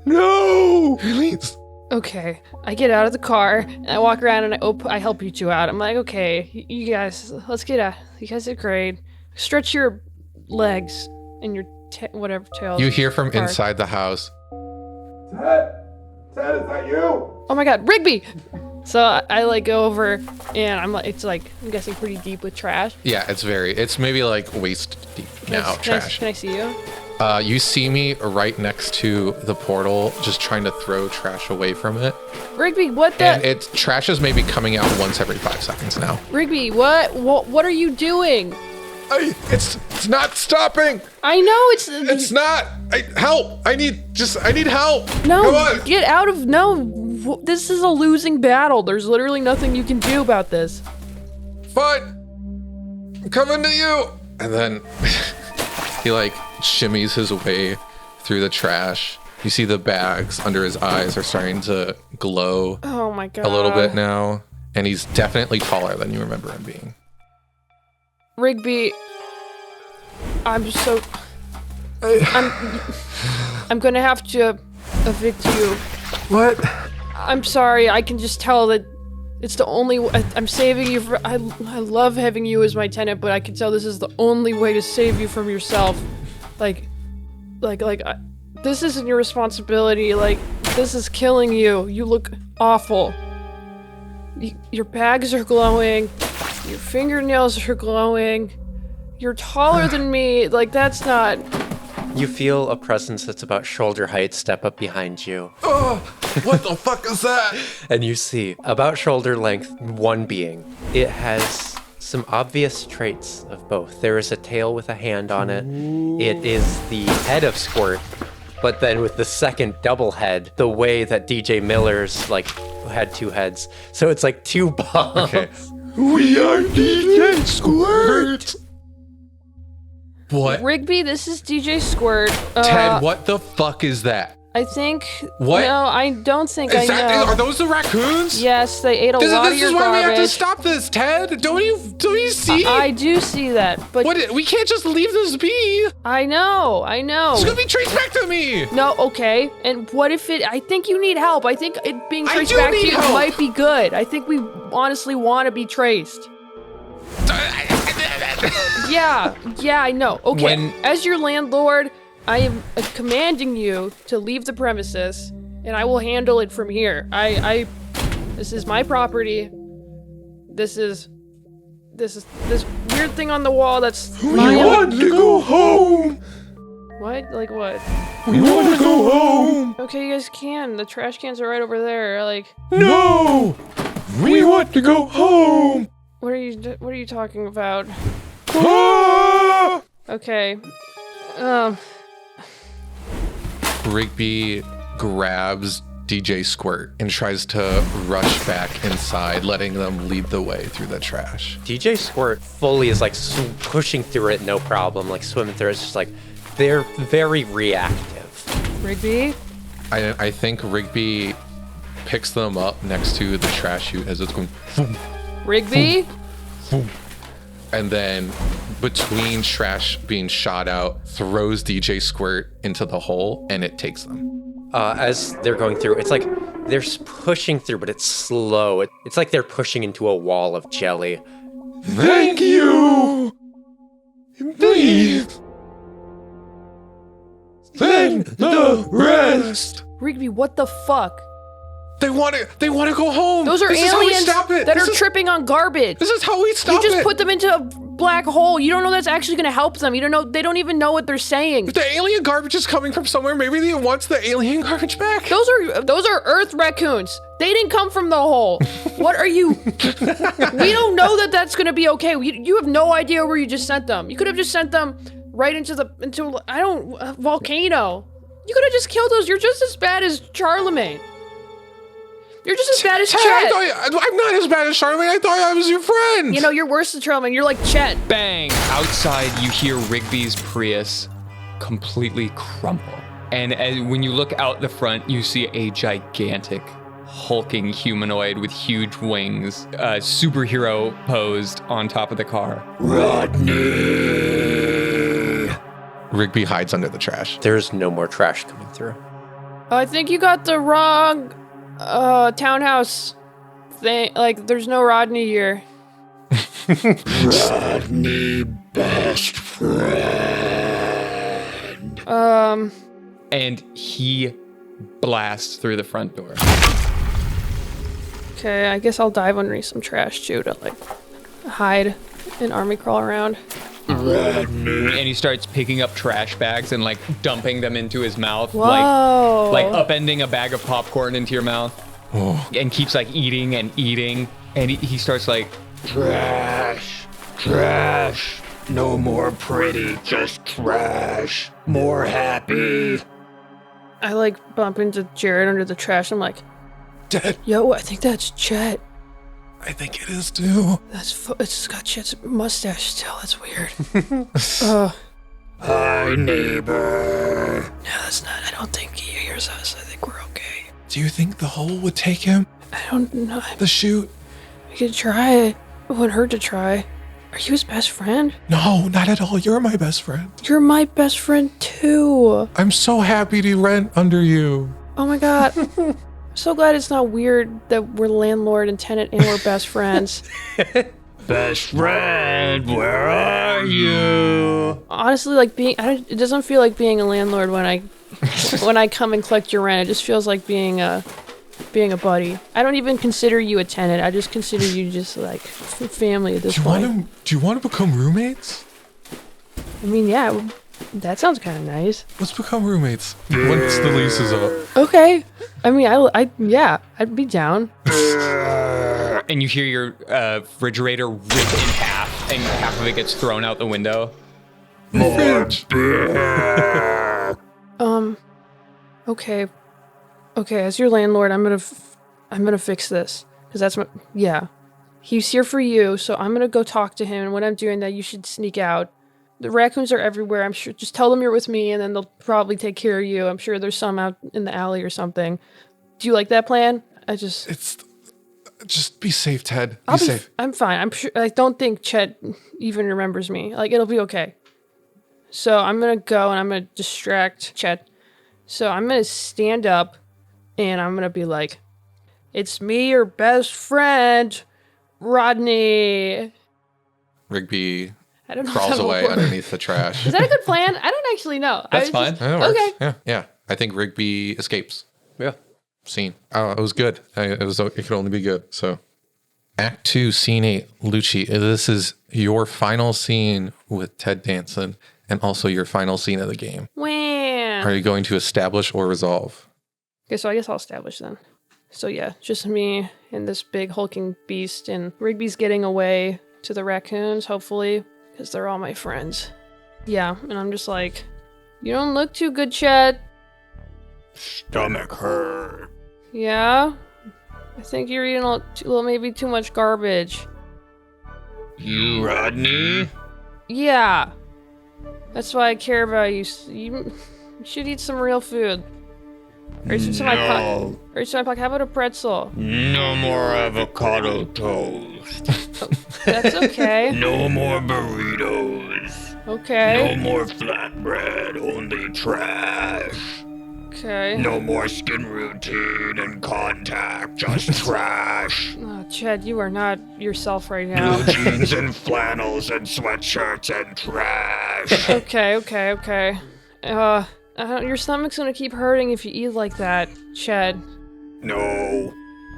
No. Release. Okay, I get out of the car and I walk around and I help you two out. I'm like, okay, you guys, let's get out. You guys did great. Stretch your legs and your whatever tail. You hear from Car. inside the house. Ted, is that you? Oh my God, Rigby! So I like go over and I'm like, it's like I'm guessing pretty deep with trash. Yeah, it's maybe like waist deep now, trash. Can I see you? You see me right next to the portal, just trying to throw trash away from it. Rigby, what the? And trash is maybe coming out once every 5 seconds now. Rigby, what are you doing? It's not stopping. I know It's not. Help. I need help. no. Come on. Get out of no. This is a losing battle. There's literally nothing you can do about this. Fine. I'm coming to you. And then he like shimmies his way through the trash. You see the bags under his eyes are starting to glow Oh my God. a little bit now. And he's definitely taller than you remember him being. Rigby, I'm gonna have to evict you. What? I'm sorry. I can just tell that it's the only. I'm saving you. I love having you as my tenant, but I can tell this is the only way to save you from yourself. This isn't your responsibility. Like, this is killing you. You look awful. Your bags are glowing. Your fingernails are glowing. You're taller than me. Like, that's not. You feel a presence that's about shoulder height step up behind you. Oh, what the fuck is that? And you see, about shoulder length, one being. It has some obvious traits of both. There is a tail with a hand on it. It is the head of Squirt, but then with the second double head, the way that DJ Miller's, like, had 2 heads. So it's like 2 bombs. Okay. We are DJ Squirt. What? Rigby, this is DJ Squirt. Ted, what the fuck is that? I think. What? No, I don't think I know. Are those the raccoons? Yes, they ate a lot of This your is why garbage. we have to stop this, Ted. Don't you see? I do see that, but We can't just leave this be. I know. It's gonna be traced back to me. No, okay. And what if it? I think you need help. I think it being I traced do back to need you help. might be good. I think we honestly want to be traced. Yeah, I know. Okay. When- As your landlord, I am commanding you to leave the premises, and I will handle it from here. This is my property. This is this weird thing on the wall that's We want to go home. What? Like what? We want to go home. Okay, you guys can. The trash cans are right over there. Like, No. We want to go home. what are you talking about? Ah! Okay. Rigby grabs DJ Squirt and tries to rush back inside, letting them lead the way through the trash. DJ Squirt fully is like pushing through it, no problem, like swimming through it. It's just like they're very reactive. Rigby? I think Rigby picks them up next to the trash chute as it's going, boom, Rigby? boom, and then between trash being shot out, throws DJ Squirt into the hole, and it takes them. As they're going through, it's like they're pushing through, but it's slow. It's like they're pushing into a wall of jelly. Thank you. Please. Send the rest. Rigby, what the fuck? They want to go home. Those are This is how we aliens stop it. that This are is- tripping on garbage. This is how we stop You just it. put them into a black hole. You don't know that's actually going to help them. You don't know. They don't even know what they're saying. If the alien garbage is coming from somewhere, maybe they want the alien garbage back. Those are Earth raccoons. They didn't come from the hole. What are you? We don't know that that's going to be okay. You have no idea where you just sent them. You could have just sent them right into a volcano. You could have just killed those. You're just as bad as Charlemagne. You're just as bad as Chet. I'm not as bad as Charlemagne. I thought I was your friend. You know, you're worse than Charlemagne. You're like Chet. Bang! Outside, you hear Rigby's Prius completely crumple. And when you look out the front, you see a gigantic, hulking humanoid with huge wings, superhero posed on top of the car. Rigby hides under the trash. There's no more trash coming through. I think you got the wrong townhouse thing. Like, there's no Rodney here. Rodney, best friend. And he blasts through the front door. Okay, I guess I'll dive underneath some trash too to like hide and army crawl around. And he starts picking up trash bags and like dumping them into his mouth. Whoa. Like upending a bag of popcorn into your mouth. Oh. And keeps like eating and eating. And he starts like, Trash. Trash. No more pretty, just trash. More happy. I like bump into Jared under the trash. I'm like, Dead. yo, I think that's Chet. I think it is too. It's got Chet's mustache still. That's weird. Hi, neighbor. No, that's not. I don't think he hears us. I think we're okay. Do you think the hole would take him? I don't know. The chute? I could try. It wouldn't hurt to try. Are you his best friend? No, not at all. You're my best friend. You're my best friend too. I'm so happy to rent under you. Oh my god. I'm so glad it's not weird that we're landlord and tenant and we're best friends. Best friend, where are you? Honestly, like it doesn't feel like being a landlord when I come and collect your rent. It just feels like being a buddy. I don't even consider you a tenant. I just consider you just like family at this point. Do you want to become roommates? I mean, yeah, that sounds kind of nice. Let's become roommates once the lease is up. Okay. I mean, I'd be down. and you hear your refrigerator rip in half, and half of it gets thrown out the window. More beer. Okay. Okay, as your landlord, I'm gonna fix this. Because that's my, yeah. He's here for you, so I'm gonna go talk to him, and when I'm doing that, you should sneak out. The raccoons are everywhere, I'm sure. Just tell them you're with me, and then they'll probably take care of you. I'm sure there's some out in the alley or something. Do you like that plan? Just be safe, Ted. Be safe. I'm fine. I'm sure. I don't think Chet even remembers me. Like, it'll be okay. So I'm gonna go, and I'm gonna distract Chet. So I'm gonna stand up, and I'm gonna be like, "It's me, your best friend, Rodney." Rigby I don't know. if crawls that will away work. underneath the trash. Is that a good plan? I don't actually know. That's fine. Yeah, that works. Okay. Yeah. I think Rigby escapes. Yeah. Scene. Oh, it was good. It could only be good. So, Act 2, Scene 8, Lucci. This is your final scene with Ted Danson and also your final scene of the game. Wham! Are you going to establish or resolve? Okay, so I guess I'll establish then. So yeah, just me and this big hulking beast, and Rigby's getting away to the raccoons, hopefully, because they're all my friends. Yeah, and I'm just like, you don't look too good, Chet. Stomach hurt. Yeah? I think you're eating maybe too much garbage. You, Rodney? Yeah. That's why I care about you. You should eat some real food. Or eat some No. How about a pretzel? No more avocado toast. That's okay. No more burritos. Okay. No more flatbread, only trash. Okay. No more skin routine and contact, just trash. Oh, Chet, you are not yourself right now. Blue jeans and flannels and sweatshirts and trash. Okay. Your stomach's gonna keep hurting if you eat like that, Chet. No.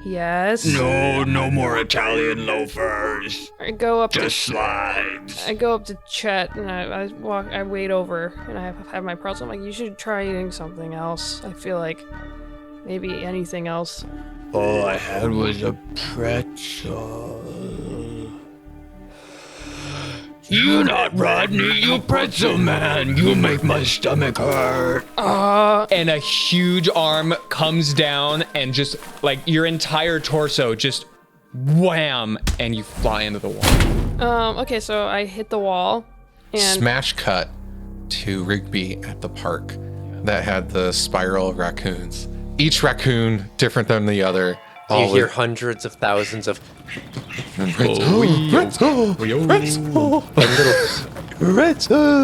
Yes. No more Italian loafers. I go up Just slides. to Chet and I wait over and I have my pretzel. I'm like, you should try eating something else. I feel like maybe anything else. All I had was a pretzel. You not Rodney, you pretzel man. You make my stomach hurt. And a huge arm comes down and just like your entire torso just wham, and you fly into the wall. Okay, so I hit the wall and Smash cut to Rigby at the park that had the spiral of raccoons. Each raccoon different than the other. You hear hundreds of thousands of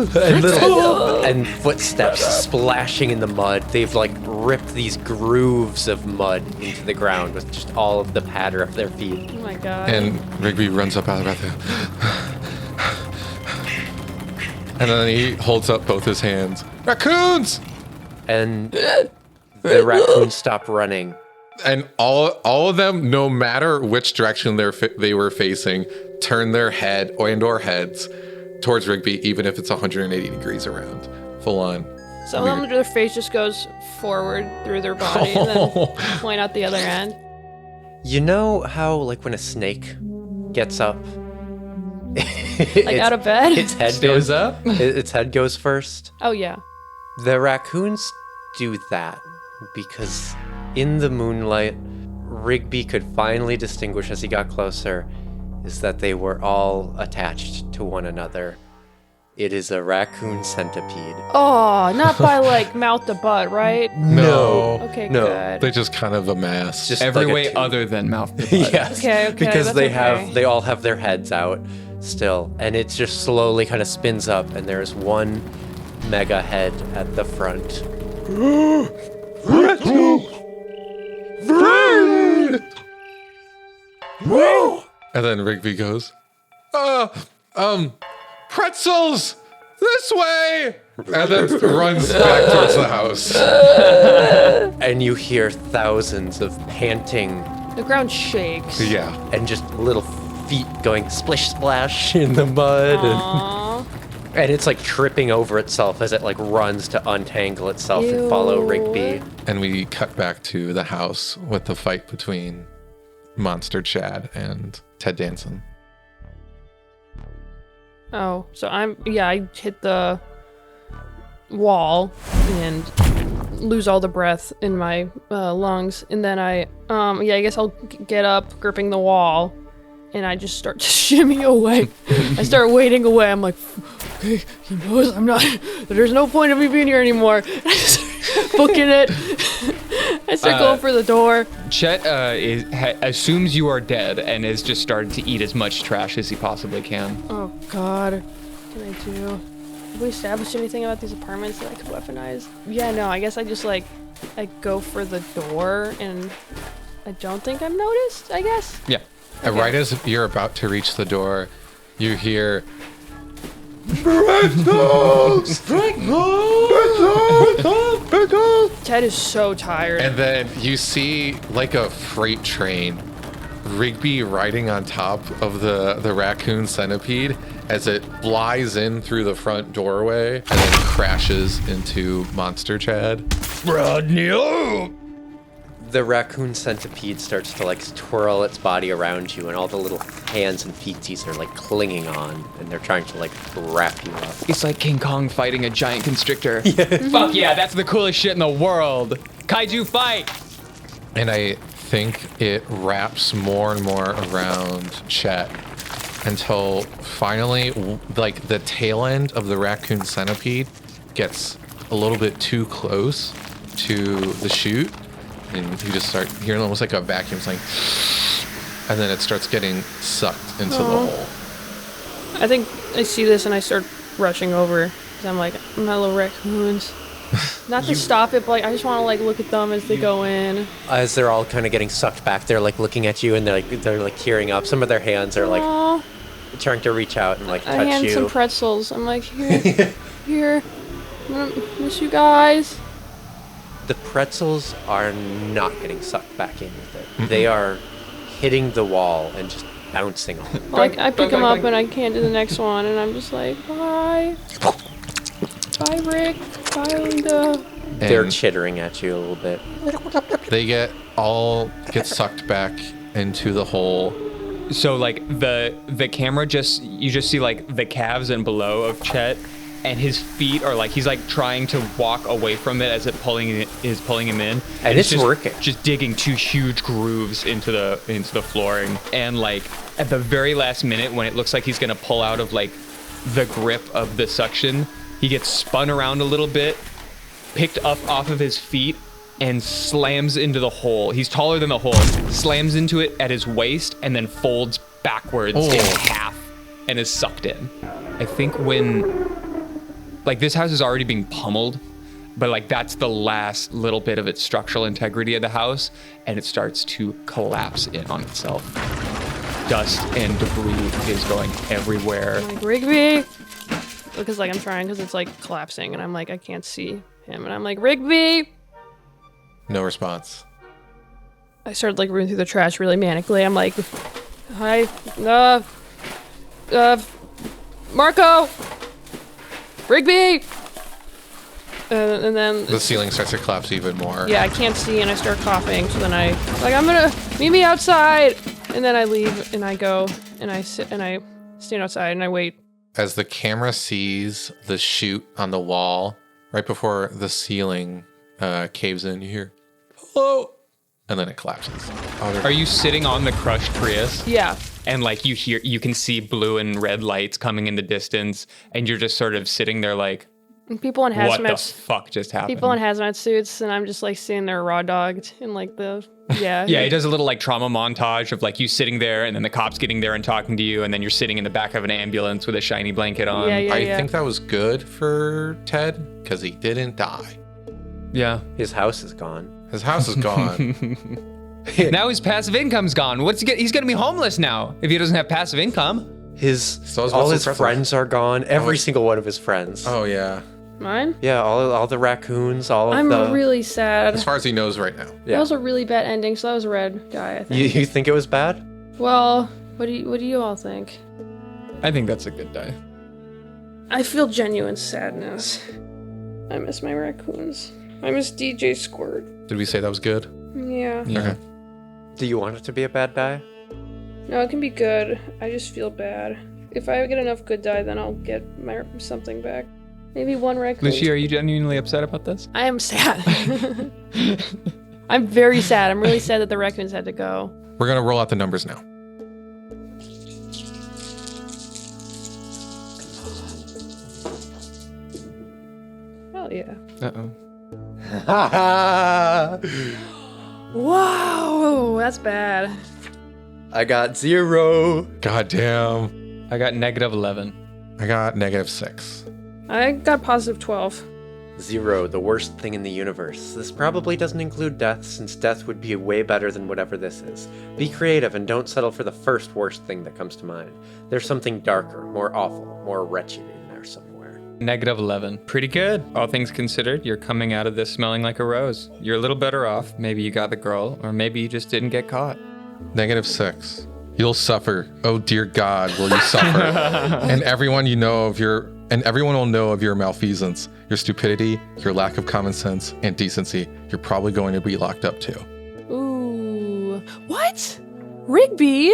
and footsteps splashing in the mud. They've like ripped these grooves of mud into the ground with just all of the patter of their feet. oh my god. And Rigby runs up out of the breath. And then he holds up both his hands. Raccoons! And the raccoons stop running. And all of them, no matter which direction they were facing, turn their head or heads towards Rigby, even if it's 180 degrees around. Full on. Some of them, their face just goes forward through their body and then point out the other end. You know how, like, when a snake gets up, Like out of bed? its head goes up. Its head goes first. Oh yeah. The raccoons do that because in the moonlight, Rigby could finally distinguish as he got closer is that they were all attached to one another. It is a raccoon centipede. Oh, not by like mouth to butt, right? No. Okay, No. good. They just kind of amass. Just Every like a way tube. other than mouth to butt. Yes. Okay, because that's they okay. all have their heads out still, and it just slowly kind of spins up, and there's one mega head at the front. And then Rigby goes, pretzels! This way! And then runs back towards the house. And you hear thousands of panting The ground shakes. Yeah. and just little feet going splish splash in the mud, Aww. and it's like tripping over itself as it like runs to untangle itself and follow Ew. Rigby. And we cut back to the house with the fight between Monster Chad and Ted Danson. Oh, so I hit the wall and lose all the breath in my lungs, and then I guess I'll get up, gripping the wall, and I just start to shimmy away. I start wading away. I'm like, okay, he knows I'm not. There's no point of me being here anymore. I start booking it. I start going for the door. Chet assumes you are dead and has just started to eat as much trash as he possibly can. Oh God, what can I do? Have we established anything about these apartments that I could weaponize? Yeah, no, I guess I just I go for the door and I don't think I'm noticed, I guess. Yeah. And right as you're about to reach the door, you hear Ted is so tired. and then you see like a freight train Rigby riding on top of the raccoon centipede as it flies in through the front doorway and then crashes into Monster Chad. Rodney, oh! The raccoon centipede starts to like twirl its body around you, and all the little hands and feeties are like clinging on, and they're trying to like wrap you up. It's like King Kong fighting a giant constrictor. Fuck yeah, that's the coolest shit in the world. Kaiju fight! And I think it wraps more and more around Chet until finally, like, the tail end of the raccoon centipede gets a little bit too close to the chute, and you just start hearing almost like a vacuum saying, and then it starts getting sucked into the hole. I think I see this and I start rushing over. 'Cause I'm like, my little raccoons. Not to stop it, but like, I just want to like look at them as they go in. As they're all kind of getting sucked back, they're like looking at you, and they're like tearing up. Some of their hands are like Aw, trying to reach out and like I touch hand you. some pretzels. I'm like, here, I'm gonna miss you guys. The pretzels are not getting sucked back in with it. They are hitting the wall and just bouncing on it. Like, I pick them up and I can't do the next one, and I'm just like, bye. Bye, Rick. Bye, Linda. They're And chittering at you a little bit. they get sucked back into the hole. So like the camera you just see like the calves and below of Chet, and his feet are like, he's like trying to walk away from it as it is pulling him in. And it's just, working. Just digging two huge grooves into the flooring. And like at the very last minute when it looks like he's gonna pull out of like the grip of the suction, he gets spun around a little bit, picked up off of his feet, and slams into the hole. He's taller than the hole, slams into it at his waist, and then folds backwards in half and is sucked in. I think when, like, this house is already being pummeled, but like that's the last little bit of its structural integrity of the house, and it starts to collapse in on itself. Dust and debris is going everywhere. I'm like, Rigby. Because like I'm trying, because it's like collapsing, and I'm like, I can't see him, and I'm like, Rigby. No response. I started like rooting through the trash really manically. I'm like, hi, Marco, Rigby. And then The ceiling starts to collapse even more. yeah, I can't see, and I start coughing. So then I like, I'm gonna meet me outside, and then I leave and I go and I sit and I stand outside and I wait. As the camera sees the chute on the wall, right before the ceiling caves in, you hear, hello, and then it collapses. Are you sitting on the crushed Prius? Yeah. And like you can see blue and red lights coming in the distance, and you're just sort of sitting there like, And people in what the hazmat fuck just happened? people in hazmat suits, and I'm just like sitting there raw dogged in like the yeah. Yeah, he does a little like trauma montage of like you sitting there, and then the cops getting there and talking to you, and then you're sitting in the back of an ambulance with a shiny blanket on. Yeah. I think that was good for Ted because he didn't die. Yeah. His house is gone. His house is gone. Now his passive income's gone. He's gonna be homeless now if he doesn't have passive income. So is all what's his impressive. friends are gone. Every single one of his friends. Oh, yeah. Mine? Yeah, all the raccoons, all of I'm the. really sad. As far as he knows right now. That was a really bad ending, so that was a red guy, I think. You think it was bad? Well, what do you all think? I think that's a good day. I feel genuine sadness. I miss my raccoons. I miss DJ Squirt. Did we say that was good? Yeah. Okay. Do you want it to be a bad die? No, it can be good. I just feel bad. If I get enough good die, then I'll get my something back. Maybe one raccoon. Lucy, are you genuinely upset about this? I am sad. I'm very sad. I'm really sad that the raccoons had to go. We're going to roll out the numbers now. Hell yeah. Uh-oh. Wow, that's bad. I got 0. God damn. I got -11. I got -6. I got positive 12. 0, the worst thing in the universe. This probably doesn't include death, since death would be way better than whatever this is. Be creative and don't settle for the first worst thing that comes to mind. There's something darker, more awful, more wretched in there somewhere. -11. Pretty good. All things considered, you're coming out of this smelling like a rose. You're a little better off. Maybe you got the girl, or maybe you just didn't get caught. -6. You'll suffer. Oh dear God, will you suffer? And everyone will know of your malfeasance, your stupidity, your lack of common sense and decency. You're probably going to be locked up too. Ooh. What? Rigby?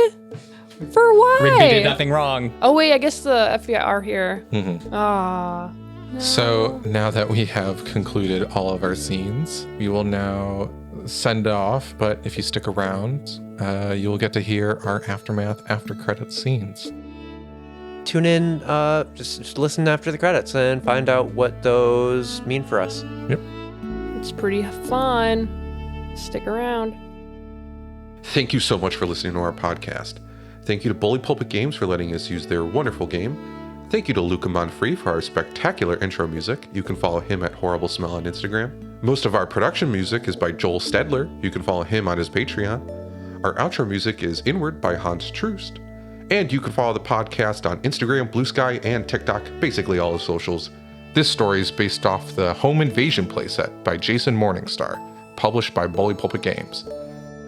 For what? Rigby did nothing wrong. Oh, wait, I guess the FBI are here. Mm-hmm. Ah. No. So now that we have concluded all of our scenes, we will now send off. But if you stick around, you'll get to hear our aftermath after credits scenes. Tune in, just listen after the credits and find out what those mean for us. Yep. It's pretty fun. Stick around. Thank you so much for listening to our podcast. Thank you to Bully Pulpit Games for letting us use their wonderful game. Thank you to Luca Monfrey for our spectacular intro music. You can follow him at Horrible Smell on Instagram. Most of our production music is by Joel Stedler. You can follow him on his Patreon. Our outro music is Inward by Hans Troost. And you can follow the podcast on Instagram, Blue Sky, and TikTok, basically all the socials. This story is based off the Home Invasion playset by Jason Morningstar, published by Bully Pulpit Games.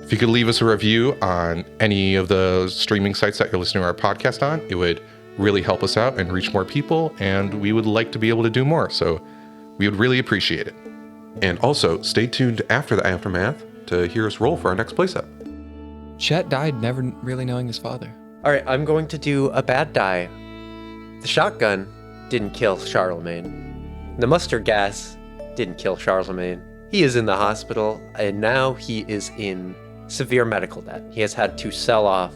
If you could leave us a review on any of the streaming sites that you're listening to our podcast on, it would really help us out and reach more people, and we would like to be able to do more, so we would really appreciate it. And also, stay tuned after the aftermath to hear us roll for our next playset. Chet died never really knowing his father. All right, I'm going to do a bad die. The shotgun didn't kill Charlemagne. The mustard gas didn't kill Charlemagne. He is in the hospital, and now he is in severe medical debt. He has had to sell off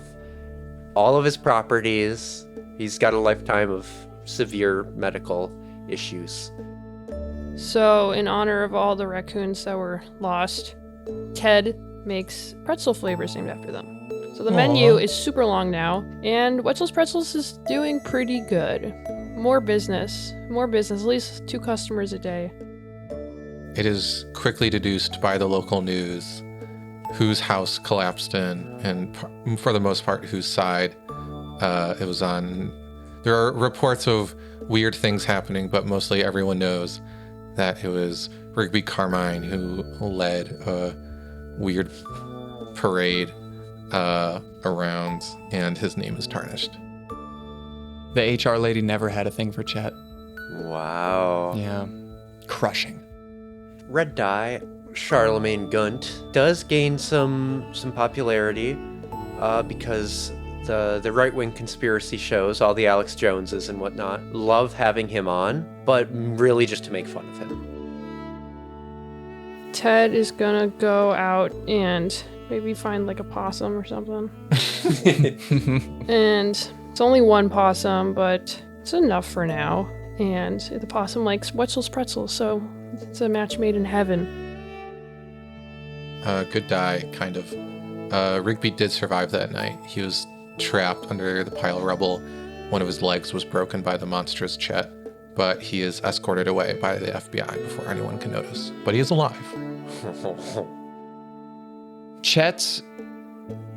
all of his properties. He's got a lifetime of severe medical issues. So, in honor of all the raccoons that were lost, Ted makes pretzel flavors named after them. So the menu is super long now, and Wetzel's Pretzels is doing pretty good. More business, at least 2 customers a day. It is quickly deduced by the local news whose house collapsed in, and for the most part, whose side it was on. There are reports of weird things happening, but mostly everyone knows that it was Rigby Carmine who led a weird parade around, and his name is tarnished. The HR lady never had a thing for Chet. Wow. Yeah. Crushing. Red die, Charlemagne Gunt, does gain some popularity because the right-wing conspiracy shows, all the Alex Joneses and whatnot, love having him on, but really just to make fun of him. Ted is gonna go out and maybe find like a possum or something. And it's only one possum, but it's enough for now. And the possum likes Wetzel's Pretzels, so it's a match made in heaven. Good die, kind of. Rigby did survive that night. He was trapped under the pile of rubble. One of his legs was broken by the monstrous Chet, but he is escorted away by the FBI before anyone can notice. But he is alive. Chet's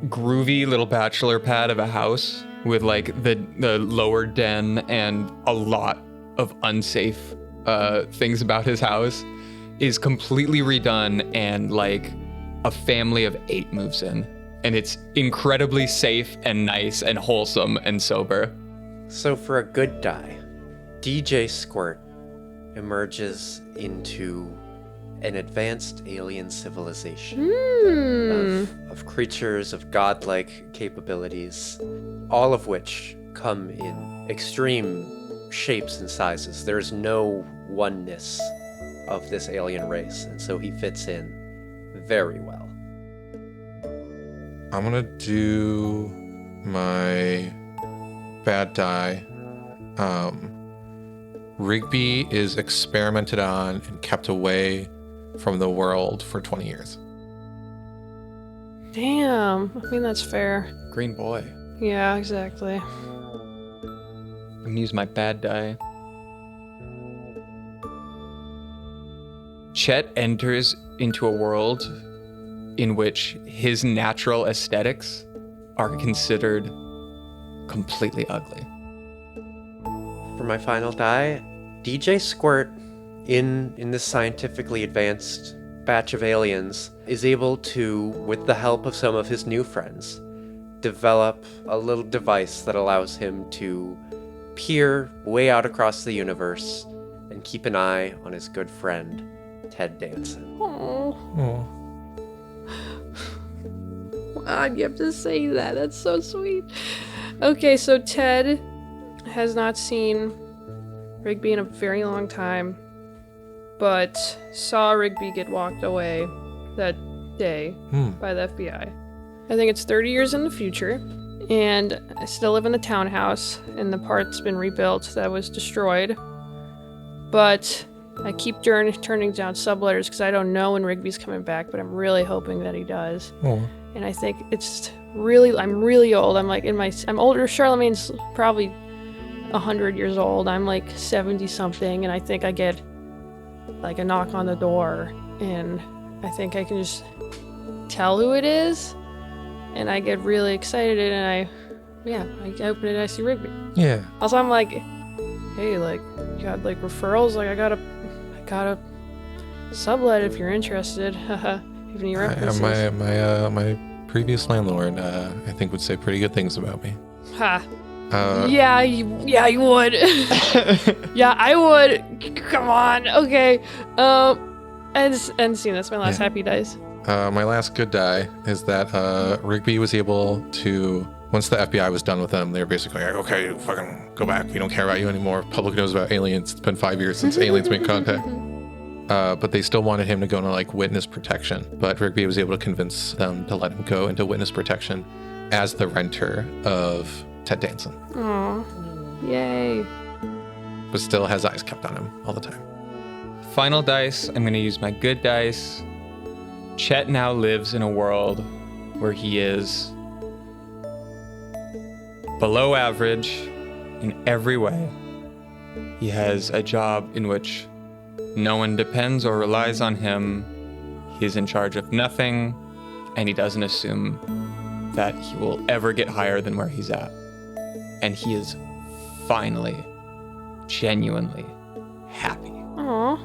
groovy little bachelor pad of a house with like the lower den and a lot of unsafe things about his house is completely redone, and like a family of 8 moves in, and it's incredibly safe and nice and wholesome and sober. So for a good die, DJ Squirt emerges into an advanced alien civilization of creatures of godlike capabilities, all of which come in extreme shapes and sizes. There's no oneness of this alien race, and so he fits in very well. I'm gonna do my bad die. Rigby is experimented on and kept away from the world for 20 years. Damn, I mean, that's fair. Green boy. Yeah, exactly. I'm gonna use my bad die. Chet enters into a world in which his natural aesthetics are considered completely ugly. For my final die, DJ Squirt, in this scientifically advanced batch of aliens is able to, with the help of some of his new friends, develop a little device that allows him to peer way out across the universe and keep an eye on his good friend, Ted Danson. Oh. God, you have to say that. That's so sweet. Okay, so Ted has not seen Rigby in a very long time, but saw Rigby get walked away that day by the FBI. I think it's 30 years in the future, and I still live in the townhouse, and the part's been rebuilt that was destroyed. But I keep turning down subletters because I don't know when Rigby's coming back, but I'm really hoping that he does. And I think it's really, I'm really old. I'm like I'm older. Charlemagne's probably 100 years old. I'm like 70 something, and I think I get like a knock on the door, and I think I can just tell who it is, and I get really excited, and I open it and I see Rigby. Yeah. Also, I'm like, hey, like, you got like referrals? Like, I got a sublet if you're interested. Even your references. My previous landlord, I think, would say pretty good things about me. Ha. Yeah, you would. Yeah, I would. Come on. Okay. And scene. That's my last happy dice. My last good die is that Rigby was able to, once the FBI was done with them, they were basically like, okay, fucking go back. We don't care about you anymore. Public knows about aliens. It's been 5 years since aliens made contact. But they still wanted him to go into like witness protection. But Rigby was able to convince them to let him go into witness protection as the renter of Ted Danson. Aw. Yay. But still has eyes kept on him all the time. Final dice, I'm going to use my good dice. Chet now lives in a world where he is below average in every way. He has a job in which no one depends or relies on him. He is in charge of nothing, and he doesn't assume that he will ever get higher than where he's at. And he is finally, genuinely happy. Aw.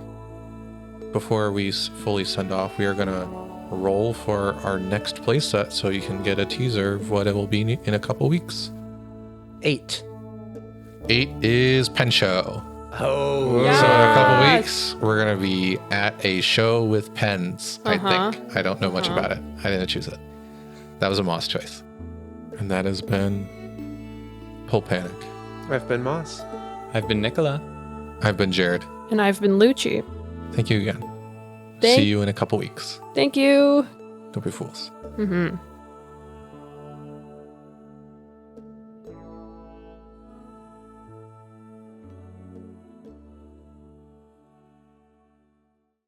Before we fully send off, we are going to roll for our next playset so you can get a teaser of what it will be in a couple weeks. 8. 8 is Pen Show. Oh. Yes. So in a couple weeks, we're going to be at a show with pens, I think. I don't know much about it. I didn't choose it. That was a Moss choice. And that has been Pulp Panic. I've been Moss. I've been Nicola. I've been Jared. And I've been Lucci. Thank you again. Thank- See you in a couple weeks. Thank you. Don't be fools. Mm-hmm.